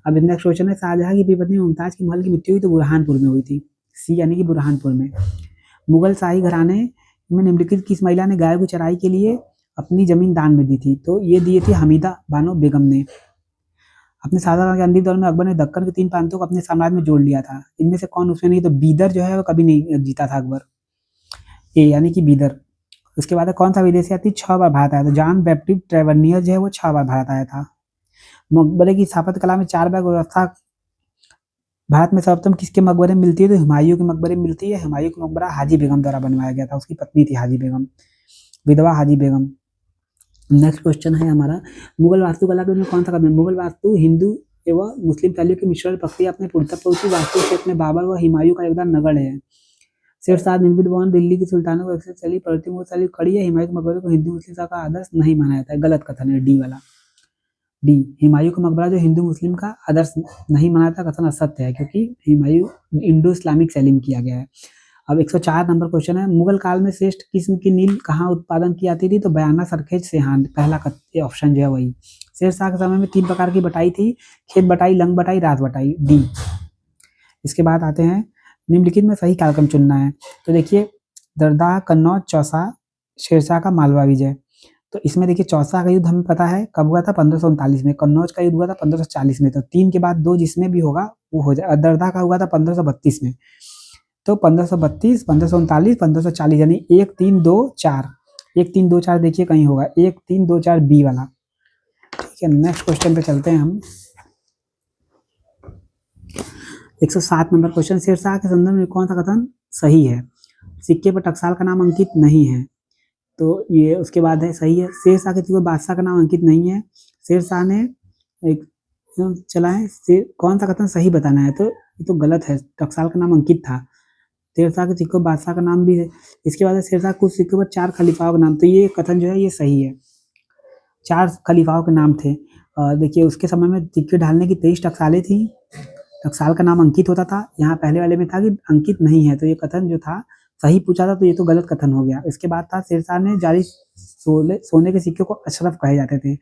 अब नेक्स्ट क्वेश्चन है, शाहजहां की पत्नी मुमताज की महल की मृत्यु हुई तो बुरहानपुर में हुई थी, सी यानी कि बुरहानपुर में। मुगल शाही घराने में निम्नलिखित किस महिला ने गायों की चराई के लिए अपनी जमीन दान में दी थी? तो ये दी थी हमीदा बानो बेगम ने। अपने शासनकाल के अंतिम दौर में अकबर ने दक्कन के 3 प्रांतों को अपने साम्राज्य में जोड़ लिया था। इनमें से कौन उसमें नहीं? तो बीदर जो है वो कभी नहीं जीता था अकबर, ए यानी कि बीदर। उसके बाद कौन सा विदेशी यात्री 6 बार भारत आया था? जॉन बैप्टिस्ट ट्रेवर्नियर जो है वो 6 बार भारत आया था। मकबरे की स्थापत्य कला में 4 बाग व्यवस्था भारत में सर्वप्रथम किसके मकबरे में मिलती है? तो हुमायूं के मकबरे में मिलती है। हुमायूं का मकबरा हाजी बेगम द्वारा बनवाया गया था, उसकी पत्नी थी हाजी बेगम, विधवा हाजी बेगम। नेक्स्ट क्वेश्चन है हमारा, मुगल वास्तुकला में कौन सा कदम? मुगल वास्तु हिंदू एवं मुस्लिम शैलियों के मिश्रण प्रक्रिया अपने पूर्णता पहुंची। वास्तु क्षेत्र में बाबर व हुमायूं का योगदान नगण्य है। शेरशाह निर्मित भवन दिल्ली की सुल्तानों को अक्सर चली प्रवृत्ति में चली खड़ी है। हुमायूं के मकबरे को हिंदू मुस्लिम का आदर्श नहीं माना जाता है, गलत कथन है, डी वाला, डी। हुमायूं का मकबरा जो हिंदू मुस्लिम का आदर्श नहीं माना जाता, कथन असत्य है, क्योंकि हुमायूं इंडो इस्लामिक शैली में किया गया है। अब 104 नंबर क्वेश्चन है, मुगल काल में श्रेष्ठ किस्म की नील कहाँ उत्पादन की जाती थी? तो बयाना, सरखेज, सेहान। पहला ऑप्शन जो है वही। शेरशाह के समय में 3 प्रकार की बटाई थी, खेत बटाई, लंग बटाई, रात बटाई, डी। इसके बाद आते हैं, निम्नलिखित में सही कार्यक्रम चुनना है। तो देखिए, दरदाह, कन्नौज, चौसा, शेरशाह का मालवा विजय। तो इसमें देखिए, चौसा का युद्ध हमें पता है कब हुआ था? 1539 में। कन्नौज का युद्ध हुआ था 1540 में। तो 3 के बाद 2 जिसमें भी होगा वो हो जाए। दरदाह का हुआ था 1532 में। तो 1532, 1539, 1540, यानी 1, 3, 2, 4, 1, 3, 2, 4 देखिए कहीं होगा, 1, 3, 2, 4 बी वाला, ठीक है। नेक्स्ट क्वेश्चन पे चलते हैं हम। 107 नंबर क्वेश्चन, शेरशाह के संदर्भ में कौन सा कथन सही है? सिक्के पर टकसाल का नाम अंकित नहीं है, तो ये उसके बाद है सही है। शेरशाह के कोई बादशाह का नाम अंकित नहीं है। शेरशाह ने एक चला है, कौन सा कथन सही बताना है? तो ये तो गलत है, टकसाल का नाम अंकित था। शेरशाह के सिक्कों बादशाह का नाम भी है। इसके बाद शेरशाह कुछ सिक्कों पर 4 खलीफाओं का नाम, तो ये कथन जो है ये सही है, 4 खलीफाओं के नाम थे। देखिए, उसके समय में सिक्के ढालने की 23 टकसालें थी। टकसाल का नाम अंकित होता था, यहाँ पहले वाले में था कि अंकित नहीं है, तो ये कथन जो था सही पूछा था, तो ये तो गलत कथन हो गया। इसके बाद था शेरशाह ने जारी सोने के सिक्के को अशरफ कहे जाते थे,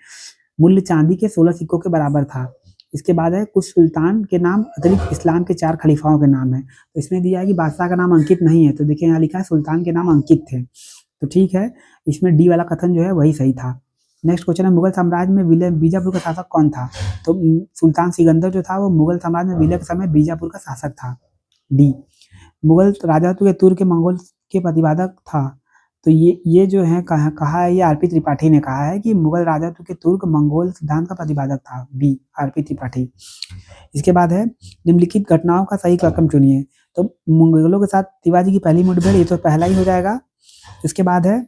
मूल्य चांदी के 16 सिक्कों के बराबर था। इसके बाद है कुछ सुल्तान के नाम अतिरिक्त इस्लाम के 4 खलीफाओं के नाम है, तो इसमें दिया है कि बादशाह का नाम अंकित नहीं है, तो देखिए यहाँ लिखा है सुल्तान के नाम अंकित थे, तो ठीक है, इसमें डी वाला कथन जो है वही सही था। नेक्स्ट क्वेश्चन है मुगल साम्राज्य में विलय बीजापुर का शासक कौन था? तो सुल्तान सिकंदर जो था वो मुगल साम्राज्य में विलय के समय बीजापुर का शासक था। डी मुगल राजत्व के तुर्क के मंगोल के प्रतिपादक था, तो ये जो है कहा है, ये आरपी त्रिपाठी ने कहा है कि मुगल राजत्व के तुर्क मंगोल सिद्धांत का प्रतिपादक था, बी आरपी त्रिपाठी। इसके बाद है निम्नलिखित घटनाओं का सही क्रम चुनिए, तो मुगलों के साथ शिवाजी की पहली मुठभेड़, ये तो पहला ही हो जाएगा। इसके बाद है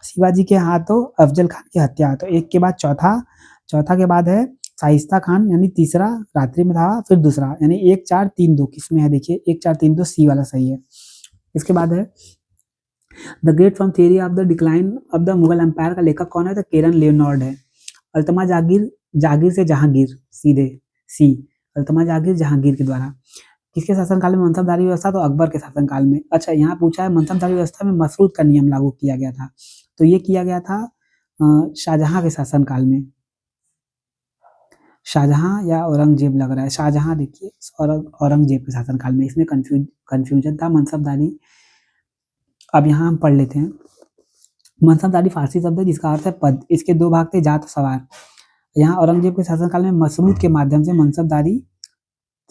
शिवाजी के हाथों अफजल खान की हत्या, तो एक के बाद चौथा के बाद है शाइस्ता खान यानी तीसरा रात्रि में था, फिर दूसरा यानी 1 4 3 2 किसमें है, देखिए 1 4 3 2 सी वाला सही है। इसके बाद है the great from theory of the decline of the Mughal empire का लेखक कौन है, तो केरन लियोनार्ड है। अल्तमा जागीर से जहांगीर, सीधे सी अल्तमा जागीर जहांगीर के द्वारा। किसके शासनकाल में मनसबदारी व्यवस्था, तो अकबर के शासनकाल में। अच्छा यहाँ पूछा है मनसबदारी व्यवस्था में मसरूद का नियम लागू किया गया था, तो ये किया गया था शाहजहां के शासनकाल में। शाहजहां या औरंगजेब लग रहा है, शाहजहां देखिए, औरंगजेब के शासनकाल में, इसमें कंफ्यूजन था मनसबदारी। अब यहाँ हम पढ़ लेते हैं। मनसबदारी फारसी शब्द है जिसका अर्थ है पद, इसके 2 भाग थे, जात सवार। यहाँ औरंगजेब के शासनकाल में मसरूद के माध्यम से मनसबदारी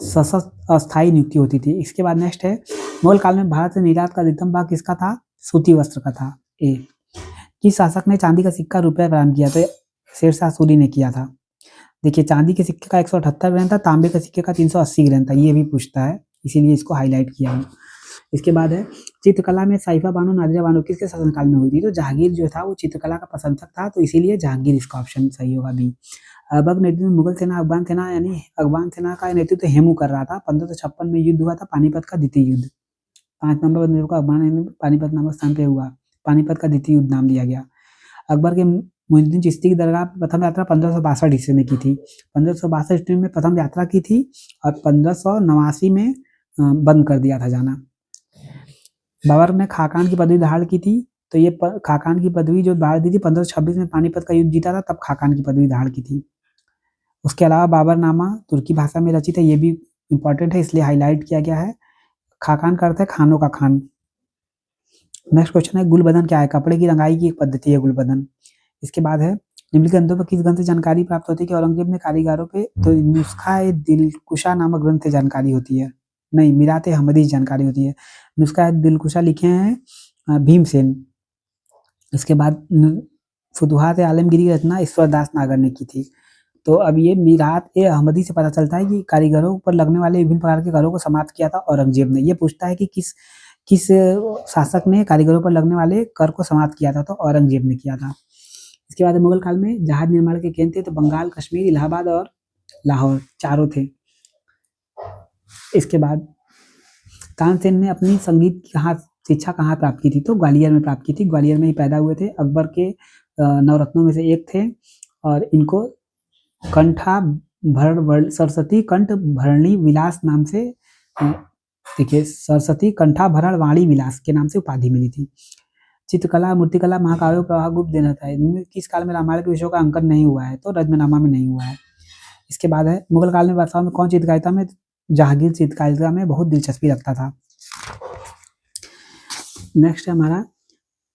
सशस्त्र अस्थायी नियुक्ति होती थी। इसके बाद नेक्स्ट है मुगल काल में भारत से निर्यात का अधिकतम भाग किसका था, सूती वस्त्र का था। ए किस शासक ने चांदी का सिक्का रुपया प्रदान किया, तो शेरशाह सूरी ने किया था। देखिए चांदी के सिक्के का 178 ग्राम था, तांबे के सिक्के का 380 ग्राम था, ये भी पूछता है, इसीलिए इसको हाईलाइट किया है। इसके बाद है चित्रकला में साइफा बानो नादिरा बानो किसके शासनकाल में हुई थी, तो जहांगीर जो था वो चित्रकला का प्रशंसक था, तो इसीलिए जहांगीर इसका ऑप्शन सही होगा बी। अकबर नेतृत्व मुगल सेना अफगान सेना यानी अफगान सेना का नेतृत्व हेमू कर रहा था। 1556 में युद्ध हुआ था पानीपत का द्वितीय युद्ध। 5 नवंबर बंदूकों का अफगान में पानीपत नामक स्थान पे हुआ, पानीपत का द्वितीय युद्ध नाम दिया गया। अकबर के मोइनुद्दीन चिश्ती की दरगाह प्रथम यात्रा 1562 ईस्वी में की थी, 1562 ईस्वी में प्रथम यात्रा की थी और 1589 में बंद कर दिया था जाना। बाबर ने खाकान की पदवी धारण की थी, तो ये खाकान की पदवी जो धारण दी थी 1526 में पानीपत का युद्ध जीता था, तब खाकान की पदवी धारण की थी। उसके अलावा बाबरनामा तुर्की भाषा में रचित है, ये भी इंपॉर्टेंट है इसलिए हाईलाइट किया गया है। खाकान का अर्थ है खानों का खान। नेक्स्ट क्वेश्चन है गुलबदन क्या है, कपड़े की रंगाई की एक पद्धति है गुलबदन। इसके बाद है निम्नलिखित ग्रंथों पर किस ग्रंथ से जानकारी प्राप्त होती है कि औरंगजेब ने कारीगरों पे, तो नुस्खा ए दिलकुशा नामक ग्रंथ से जानकारी होती है, नहीं मिरात अहमदी जानकारी होती है। नुस्खा ए दिलकुशा लिखे हैं भीमसेन। इसके बाद फुतुहात आलमगीरी की रचना ईश्वरदास नागर ने की थी। तो अब ये मिरात ए अहमदी से पता चलता है कि कारीगरों पर लगने वाले विभिन्न प्रकार के करों को समाप्त किया था औरंगजेब ने। ये पूछता है कि किस शासक ने कारीगरों पर लगने वाले कर को समाप्त किया था, तो औरंगजेब ने किया था। इसके बाद मुगल काल में जहाज निर्माण के केंद्र थे, तो बंगाल, कश्मीर, इलाहाबाद और लाहौर चारों थे। इसके बाद तानसेन ने अपनी संगीत शिक्षा कहाँ प्राप्त की थी, तो ग्वालियर में प्राप्त की थी, ग्वालियर में ही पैदा हुए थे। अकबर के नवरत्नों में से एक थे और इनको सरस्वती कंठ भरणी विलास नाम से, देखिए सरस्वती कंठाभरण वाणी विलास के नाम से उपाधि मिली थी। चित्रकला, मूर्तिकला, महाकाव्यों को प्रभाव गुप्त देना था, इनमें किस काल में रामायण के विषयों का अंकन नहीं हुआ है, तो रजमनामा में नहीं हुआ है। इसके बाद है मुगल काल में बादशाह में कौन चित्रकारिता में, जहांगीर चित्रकारिता में बहुत दिलचस्पी रखता था। नेक्स्ट है हमारा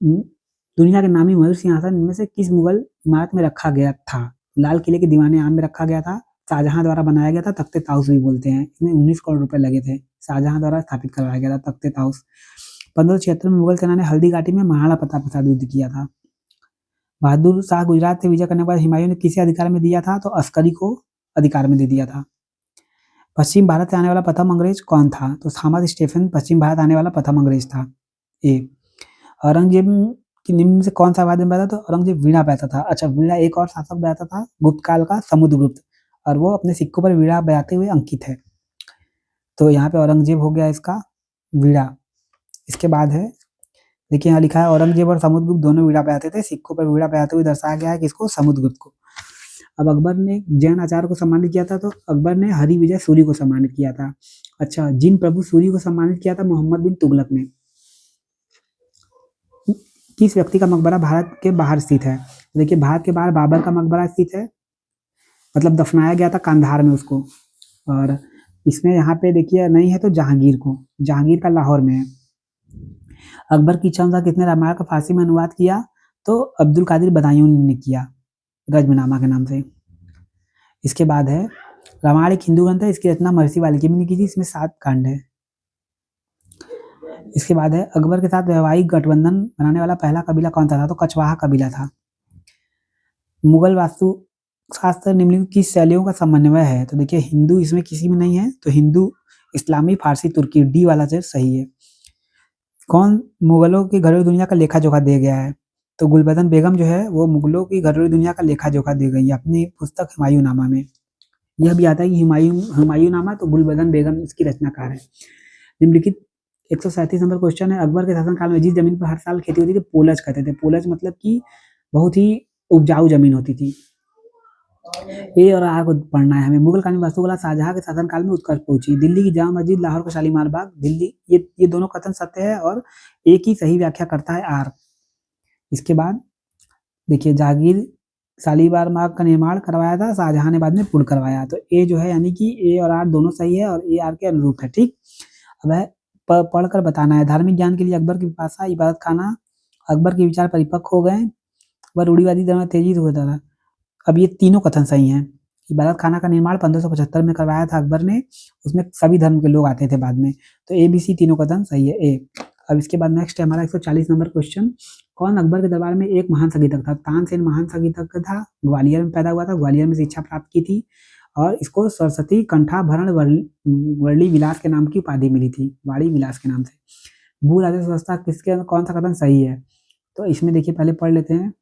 दुनिया के नामी मयूर सिंहासन इनमें से किस मुगल इमारत में रखा गया था, लाल किले के दीवाने आम में रखा गया था, शाहजहां द्वारा बनाया गया था, तख्ते ताउस भी बोलते हैं, इसमें 19 करोड़ रुपए लगे थे, शाहजहां द्वारा स्थापित करवाया गया था तख्ते ताउस। 1576 में मुगल सेना ने हल्दी घाटी में महाराणा प्रताप युद्ध किया था। बहादुर शाह गुजरात से विजय करने के बाद हुमायूं ने किसे अधिकार में दिया था, तो अस्करी को अधिकार में दे दिया था। पश्चिम भारत से आने वाला प्रथम अंग्रेज कौन था, तो थॉमस स्टेफन पश्चिम भारत आने वाला प्रथम अंग्रेज था। ए औरंगजेब कि निम्न से कौन सा वाद्य बजाता, तो औरंगजेब वीणा बजाता था। अच्छा वीणा एक और शासक बजाता था गुप्त काल का, समुद्रगुप्त, और वो अपने सिक्कों पर वीणा बजाते हुए अंकित है, तो यहाँ पे औरंगजेब हो गया इसका वीणा। इसके बाद है देखिए यहाँ लिखा है औरंगजेब और समुद्रगुप्त दोनों वीणा बजाते थे, सिक्कों पर वीणा बजाते हुए दर्शाया गया है किसको, समुद्रगुप्त को। अब अकबर ने जैन आचार्य को सम्मानित किया था तो अकबर ने हरि विजय सूरी को सम्मानित किया था। अच्छा, जिन प्रभु सूरी को सम्मानित किया था मोहम्मद बिन तुगलक ने। किस व्यक्ति का मकबरा भारत के बाहर स्थित है? देखिए भारत के बाहर बाबर का मकबरा स्थित है, मतलब दफनाया गया था कांधार में उसको। और इसमें यहाँ पे देखिए नहीं है तो जहांगीर को, जहांगीर का लाहौर में है। अकबर की इच्छा अनुसार किसने रामायण का फारसी में अनुवाद किया? तो अब्दुल कादिर बदायूं ने किया, रज्मनामा के नाम से। इसके बाद है रामायण एक हिंदू ग्रंथ है, इसकी रचना महर्षि वाल्मीकि ने की थी, इसमें 7 कांड है। इसके बाद है अकबर के साथ वैवाहिक गठबंधन बनाने वाला पहला कबीला कौन सा था? तो कछवाहा कबीला था। मुगल वास्तु शास्त्र निम्नलिखित किस शैलियों का समन्वय है? तो देखिए हिंदू इसमें किसी में नहीं है, तो हिंदू, इस्लामी, फारसी, तुर्की, डी वाला जो सही है। कौन मुगलों की घरेलू दुनिया का लेखा जोखा दे गया है? तो गुलबदन बेगम जो है वो मुगलों की घरेलू दुनिया का लेखा जोखा दे गई है अपनी पुस्तक हुमायूं नामा में। यह भी आता है कि हुमायूं नामा तो गुलबदन बेगम इसकी रचनाकार है। निम्नलिखित 137 नंबर क्वेश्चन है, अकबर के शासनकाल में जिस जमीन पर हर साल खेती होती थी पोलज कहते थे। पोलज मतलब कि बहुत ही उपजाऊ जमीन होती थी। ए और आर को पढ़ना है हमें। मुगल कालीन वास्तुकला शाहजहां के शासनकाल में उत्कर्ष पहुंची। दिल्ली की जामा मस्जिद, लाहौर का शालीमार बाग, दिल्ली, ये दोनों कथन सत्य है और एक ही सही व्याख्या करता है आर। इसके बाद देखिए जागीर शालीमार बाग का निर्माण करवाया था शाहजहां ने, बाद में पुल करवाया। तो ए जो है यानी कि ए और आर दोनों सही है और ए आर के अनुरूप है। ठीक, अब है पढ़कर बताना है। धार्मिक ज्ञान के लिए अकबर की पिपासा, इबादत खाना, अकबर के विचार परिपक्व हो गए, वह रूढ़िवादी धर्म में तेजी से होता था। अब ये तीनों कथन सही हैं। इबादत खाना का निर्माण 1575 में करवाया था अकबर ने, उसमें सभी धर्म के लोग आते थे बाद में। तो ए बी सी तीनों कथन सही है ए। अब इसके बाद नेक्स्ट है हमारा 140 नंबर क्वेश्चन, कौन अकबर के दरबार में एक महान संगीतक था? तानसेन महान संगीतक था, ग्वालियर में पैदा हुआ था, ग्वालियर में शिक्षा प्राप्त की थी और इसको सरस्वती कंठाभरण वर्ली विलास के नाम की उपाधि मिली थी, वाणी विलास के नाम से। भू राजस्व व्यवस्था किसके कौन सा कथन सही है? तो इसमें देखिए पहले पढ़ लेते हैं,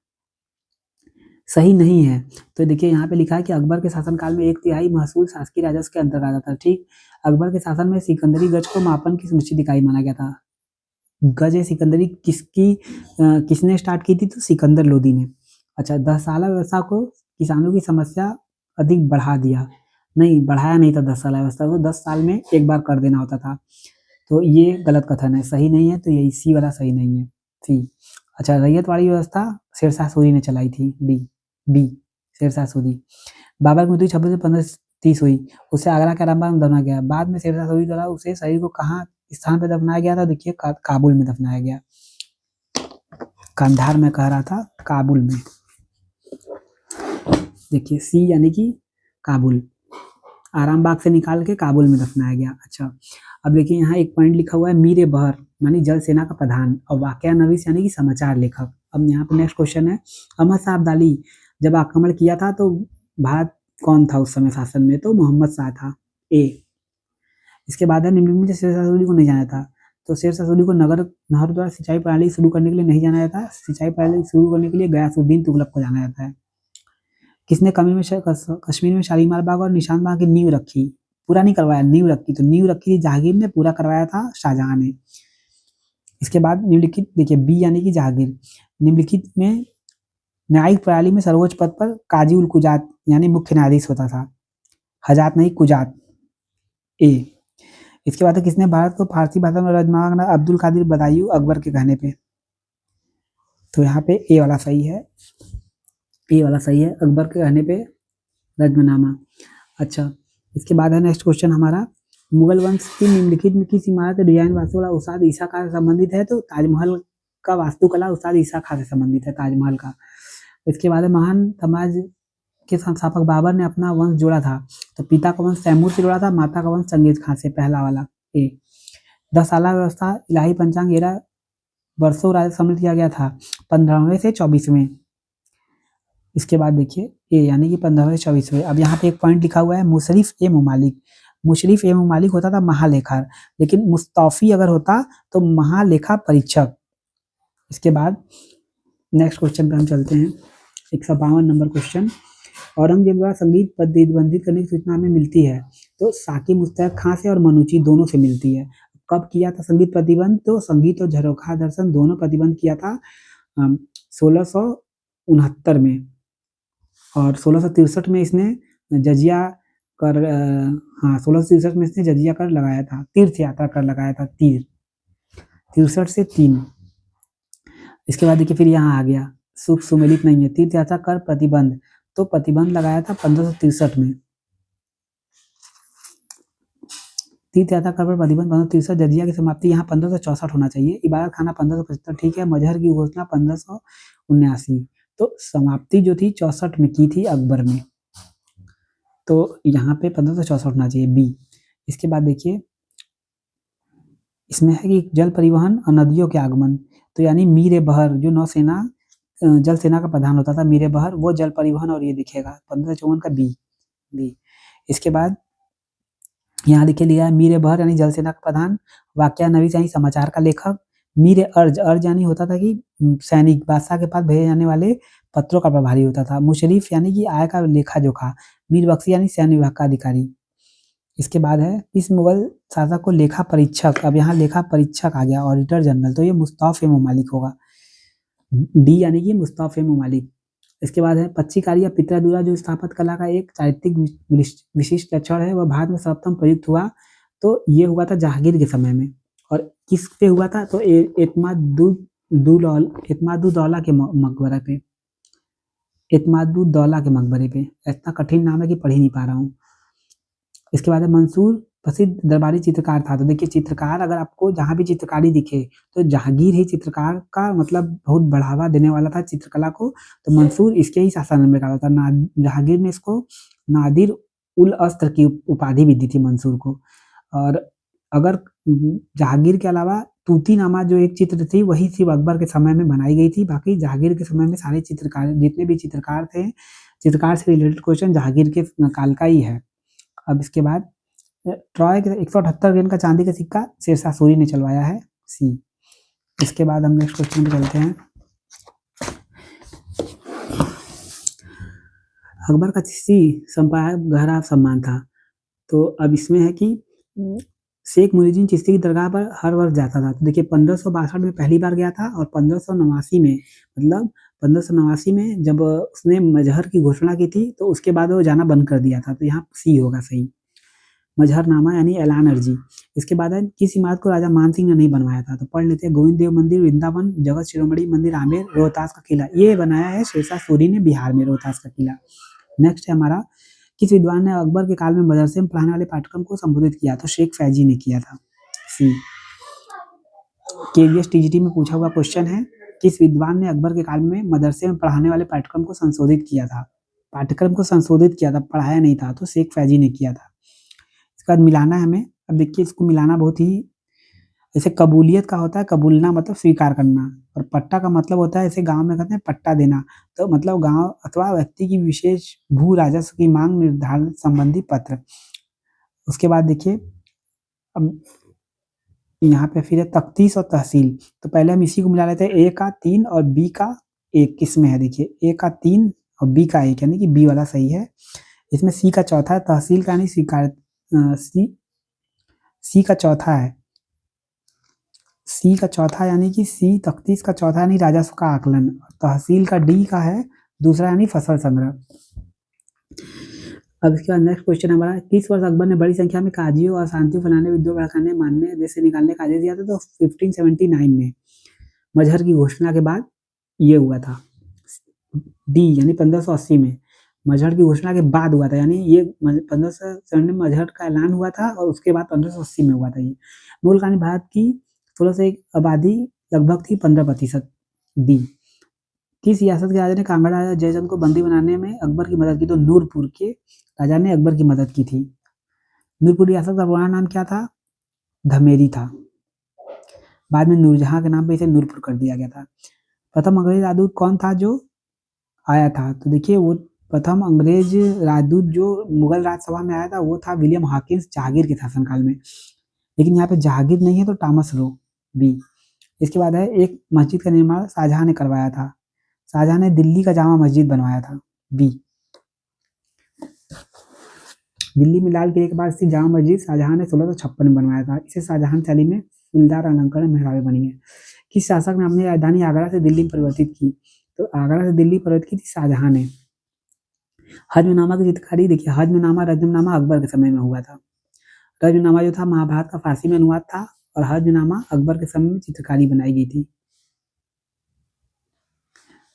सही नहीं है। तो देखिए यहाँ पे लिखा है कि अकबर के शासनकाल में 1/3 महसूल शासकीय राजस्व के अंतर्गत आता था। ठीक, अकबर के शासन में सिकंदरी गज को मापन की सुनिश्चित इकाई माना गया था। गज ए सिकंदरी किसने स्टार्ट की थी? तो सिकंदर लोदी ने। अच्छा, 10 साला व्यवस्था को किसानों की समस्या अधिक बढ़ा दिया, नहीं बढ़ाया नहीं था 10 साला व्यवस्था को, 10 साल में एक बार कर देना होता था। तो ये गलत कथन है, सही नहीं है, तो ये सी वाला सही नहीं है, सी। अच्छा, रैयत वाली व्यवस्था शेरशाह सूरी ने चलाई थी, डी बी शेरशाह सूरी। बाबर की मृत्यु 26/15/30 हुई, उसे आगरा के आरामबाग में दफनाया गया। बाद में शेरशाह सूरी द्वारा उसे शरीर को कहाँ स्थान पर दफनाया गया था? देखिए काबुल में दफनाया गया, कंधार में कह रहा था, काबुल में। देखिए सी यानी कि काबुल, आरामबाग से निकाल के काबुल में दफनाया गया। अच्छा, अब देखिए यहाँ एक पॉइंट लिखा हुआ है, मीर बहर यानी जल सेना का प्रधान और वाकया नवीस यानी कि समाचार लेखक। अब यहाँ पे नेक्स्ट क्वेश्चन है, अहमद शाह अब्दाली जब आक्रमण किया था तो भारत कौन था उस समय शासन में? तो मोहम्मद शाह था, ए। इसके बाद है निम्नलिखित में से शेरशाह सूरी को नहीं जाना था? तो शेरशाह सूरी को नहर द्वारा सिंचाई प्रणाली शुरू करने के लिए नहीं जाना जाता, सिंचाई प्रणाली शुरू करने के लिए गयासुद्दीन तुगलक को जाना जाता है। किसने कश्मीर में शालीमार बाग और निशान बाग की नींव रखी? पूरा नहीं करवाया, नींव रखी। तो नींव रखी थी जहांगीर ने, पूरा करवाया था शाहजहां ने। इसके बाद निम्नलिखित देखिए बी यानी कि जहांगीर, निम्नलिखित में न्यायिक प्रणाली में सर्वोच्च पद पर काजी उल कुजात यानी मुख्य न्यायाधीश होता था, हजात नहीं कुजात, ए। इसके बाद किसने भारत को फारसी भाषा में रजमा बना? अब्दुल कादिर बदायूं अकबर के कहने पे। तो यहाँ पे ए वाला सही है, ए वाला सही है, अकबर के कहने पे रजमनामा। अच्छा, इसके बाद है नेक्स्ट क्वेश्चन हमारा, मुगल वंश की निम्नलिखित में किस इमारत का डिजाइन वास्तुकला उस्ताद ईसा खां से संबंधित है? तो ताजमहल का वास्तुकला उस्ताद ईसा खां से संबंधित है, ताजमहल का। इसके बाद महान समाज के संस्थापक बाबर ने अपना वंश जोड़ा था, तो पिता का वंश तैमूर से जोड़ा था, माता का वंश चंगेज खां से, पहला वाला, ए। 10 साला व्यवस्था इलाही पंचांग एरा वर्षों राज्य सम्मिलित किया गया था, 15वें से 24वें। इसके बाद देखिए ए यानी कि 15वें से 24वें। अब यहाँ पे एक पॉइंट लिखा हुआ है, मुशरिफ ए मुमालिक। मुशरिफ ए मुमालिक होता था महालेखा, लेकिन मुस्तौफी अगर होता तो महालेखा परीक्षक। इसके बाद नेक्स्ट क्वेश्चन पे हम चलते हैं, 152 नंबर क्वेश्चन, औरंगजेब द्वारा संगीत प्रतिबंधित करने की सूचना हमें मिलती है? तो साकिब मुस्तैद खां से और मनूची दोनों से मिलती है। कब किया था संगीत प्रतिबंध? तो संगीत और झरोखा दर्शन दोनों प्रतिबंध किया था 1669 में। और 1663 में इसने जजिया कर 1663 में इसने जजिया कर लगाया था, तीर्थ यात्रा कर लगाया था, 63 से 3। इसके बाद देखिए फिर यहाँ आ गया, सुख सुमेलित नहीं है, तीर्थ यात्रा कर प्रतिबंध, तो प्रतिबंध लगाया था 1563 में। तीर्थ यात्रा कर पर प्रतिबंध 1563, जजिया की समाप्ति यहाँ 1564 होना चाहिए, इबादत खाना 1575, ठीक है, मजहर की घोषणा 1579। तो समाप्ति जो थी 64 में की थी अकबर ने, तो यहाँ पे 1564 होना चाहिए, बी। इसके बाद देखिए इसमें है कि जल परिवहन और नदियों के आगमन, तो यानी मीर बहर जो नौसेना जल सेना का प्रधान होता था, मीर बहर, वो जल परिवहन, और ये दिखेगा 1554 का बी। इसके बाद यहाँ लिखे लिया है मीर बहर यानी जल सेना का प्रधान, वाकया नवीस यानी समाचार का लेखक, मीर अर्ज यानी होता था कि सैनिक बादशाह के पास भेजे जाने वाले पत्रों का प्रभारी होता था, मुशरीफ यानी कि आय का लेखा जोखा, मीर बख्शी यानी सैन्य विभाग का अधिकारी। इसके बाद है इस मुगल शासक को लेखा परीक्षक, अब यहाँ लेखा परीक्षक आ गया, ऑडिटर जनरल, तो ये मुस्तफा ममालिक होगा, डी यानी कि मुस्तफा ममालिक। इसके बाद है पच्चीकारी या पितरादुरा जो स्थापत्य कला का एक चारित्रिक विशिष्ट लक्षण है, वह भारत में सर्वप्रथम प्रयुक्त हुआ, तो ये हुआ था जहांगीर के समय में। और किस पे हुआ था, तो एतमादुद्दौला के मकबरे पे, एतमादुद्दौला के मकबरे पे। इतना कठिन नाम है कि पढ़ ही नहीं पा रहा हूँ। इसके बाद है मंसूर प्रसिद्ध दरबारी चित्रकार था, तो देखिए चित्रकार अगर आपको जहाँ भी चित्रकारी दिखे तो जहांगीर ही चित्रकार का मतलब बहुत बढ़ावा देने वाला था चित्रकला को, तो मंसूर इसके ही शासन में कहा था। जहांगीर ने इसको नादिर उल अस्त्र की उपाधि भी दी थी मंसूर को। और अगर जहांगीर के अलावा तूतीनामा जो एक चित्र थी वही सिर्फ अकबर के समय में बनाई गई थी, बाकी जहांगीर के समय में सारे चित्रकार जितने भी चित्रकार थे, चित्रकार से रिलेटेड क्वेश्चन जहांगीर के काल का ही है। अब इसके बाद ट्रॉय के 178 ग्रेन का चांदी का सिक्का शेरशाह सूरी ने चलवाया है, सी। इसके बाद हम नेक्स्ट क्वेश्चन पे चलते हैं। अकबर का चिश्ती संपादक गहरा सम्मान था, तो अब इसमें है कि शेख मुइनुद्दीन चिश्ती की दरगाह पर हर वर्ष जाता था, तो देखिए 1562 में पहली बार गया था, और 1589 में मतलब 1589 में जब उसने मजहर की घोषणा की थी तो उसके बाद वो जाना बंद कर दिया था, तो यहाँ सी होगा सही, मजहरनामा यानी ऐलान अर्जी। इसके बाद है किस इमारत को राजा मान सिंह ने नहीं बनवाया था, तो पढ़ लेते हैं गोविंद देव मंदिर वृंदावन, जगत शिरोमणि मंदिर आमेर, रोहतास का किला, ये बनाया है शेरशाह सूरी ने बिहार में, रोहतास का किला। नेक्स्ट है हमारा किस विद्वान ने अकबर के काल में मदरसे में पढ़ाने वाले पाठ्यक्रम को संबोधित किया, तो शेख फैजी ने किया था, सी। केवीएस टीजीटी में पूछा हुआ क्वेश्चन है, किस विद्वान ने अकबर के काल में मदरसे में पढ़ाने वाले पाठ्यक्रम को संशोधित किया था, पाठ्यक्रम को संशोधित किया था, पढ़ाया नहीं था, तो शेख फैजी ने किया था। इसके बाद मिलाना है हमें, अब देखिए इसको मिलाना बहुत ही, जैसे कबूलियत का होता है कबूलना मतलब स्वीकार करना, और पट्टा का मतलब होता है जैसे गांव में कहते हैं पट्टा देना, तो मतलब गांव अथवा व्यक्ति की विशेष भू राजस्व की मांग निर्धारण संबंधी पत्र। उसके बाद देखिए अब यहाँ पे फिर है तफ्तीश और तहसील, तो पहले हम इसी को मिला लेते हैं, ए का 3 और बी का 1 किसमें है, देखिए ए का 3 और बी का 1 यानी कि बी वाला सही है। इसमें सी का चौथा है, तहसील का यानी स्वीकार, सी का चौथा है, सी का चौथा यानी कि सी, तफ्तीश का चौथा यानी राजस्व का आकलन, तहसील का डी का है दूसरा यानी फसल संग्रह। अब इसके बाद नेक्स्ट क्वेश्चन हमारा, किस वर्ष अकबर ने बड़ी संख्या में काजियों और शांति फैलाने, विद्रोह भड़काने, मानने, देश से निकालने का आदेश दिया था, तो 1579 में मजहर की घोषणा के बाद ये हुआ था, डी यानी 1580 में मजहर की घोषणा के बाद हुआ था, यानी ये 1570 में मजहर का ऐलान हुआ था और उसके बाद 1580 में हुआ था। ये मूल कहानी, भारत की 16 से आबादी लगभग थी 15%, डी। किस रियासत के राजा ने कांगड़ा राजा जयचंद को बंदी बनाने में अकबर की मदद की, तो नूरपुर के राजा ने अकबर की मदद की थी। नूरपुर रियासत का पुराना नाम क्या था, धमेरी था, बाद में नूरजहां के नाम पे इसे नूरपुर कर दिया गया था। प्रथम अंग्रेज राजदूत कौन था जो आया था, तो देखिए वो प्रथम अंग्रेज राजदूत जो मुगल राजसभा में आया था वो था विलियम हॉकिंस, जहांगीर के शासनकाल में, लेकिन यहाँ पे जहांगीर नहीं है तो टॉमस रो, बी। इसके बाद है एक मस्जिद का निर्माण शाहजहां ने करवाया था, शाहजहां ने दिल्ली का जामा मस्जिद बनवाया था, बी। दिल्ली में लाल किले के पास स्थित जामा मस्जिद शाहजहां ने 1656 में बनवाया था, इसे शाहजहां शैली में फूलदार अलंकरण मेहराबें बनी है। किस शासक ने अपनी राजधानी आगरा से दिल्ली में परिवर्तित की, तो आगरा से दिल्ली परिवर्तित की थी शाहजहां ने। हजमनामा की चित्रकारी देखिए, हजमनामा रजमनामा अकबर के समय में हुआ था। रजमनामा जो था महाभारत का फारसी में अनुवाद था और हजमनामा अकबर के समय में चित्रकारी बनाई गई थी।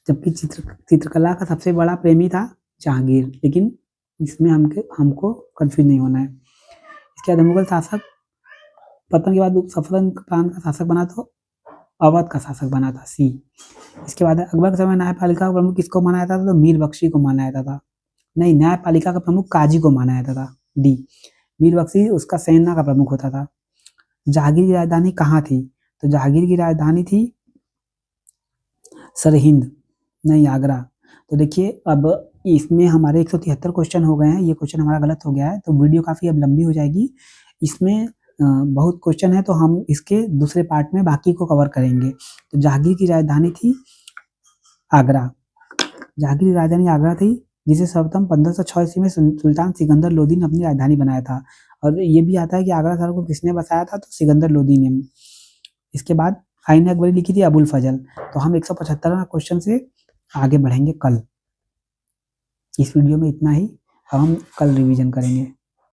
जबकि चित्रकला का सबसे बड़ा प्रेमी था जहांगीर, लेकिन इसमें हमको कंफ्यूज नहीं होना है। इसके बाद मुगल शासक पतन के बाद सफरन खान का शासक बना तो अवध का शासक बना था, सी। इसके बाद अकबर के समय न्यायपालिका का प्रमुख किसको माना जाता था, तो मीर बख्शी को माना जाता था। नहीं, न्यायपालिका का प्रमुख काजी को माना जाता था, डी। मीर बख्शी उसका सेना का प्रमुख होता था। जहांगीर की राजधानी कहाँ थी, तो जहांगीर की राजधानी थी सरहिंद, नहीं आगरा। तो देखिए अब इसमें हमारे 173 क्वेश्चन हो गए हैं, ये क्वेश्चन हमारा गलत हो गया है, तो वीडियो काफ़ी अब लंबी हो जाएगी। इसमें बहुत क्वेश्चन है, तो हम इसके दूसरे पार्ट में बाकी को कवर करेंगे। तो जहांगीर की राजधानी थी आगरा। जहांगीर की राजधानी आगरा थी, जिसे सर्वप्रथम 1506 ईस्वी में सुल्तान सिकंदर लोदी ने अपनी राजधानी बनाया था। और ये भी आता है कि आगरा शहर को किसने बसाया था, तो सिकंदर लोदी ने। इसके बाद आईन अकबरी लिखी थी अबुल फजल। तो हम 175 क्वेश्चन से आगे बढ़ेंगे कल। इस वीडियो में इतना ही, अब हम कल रिवीजन करेंगे।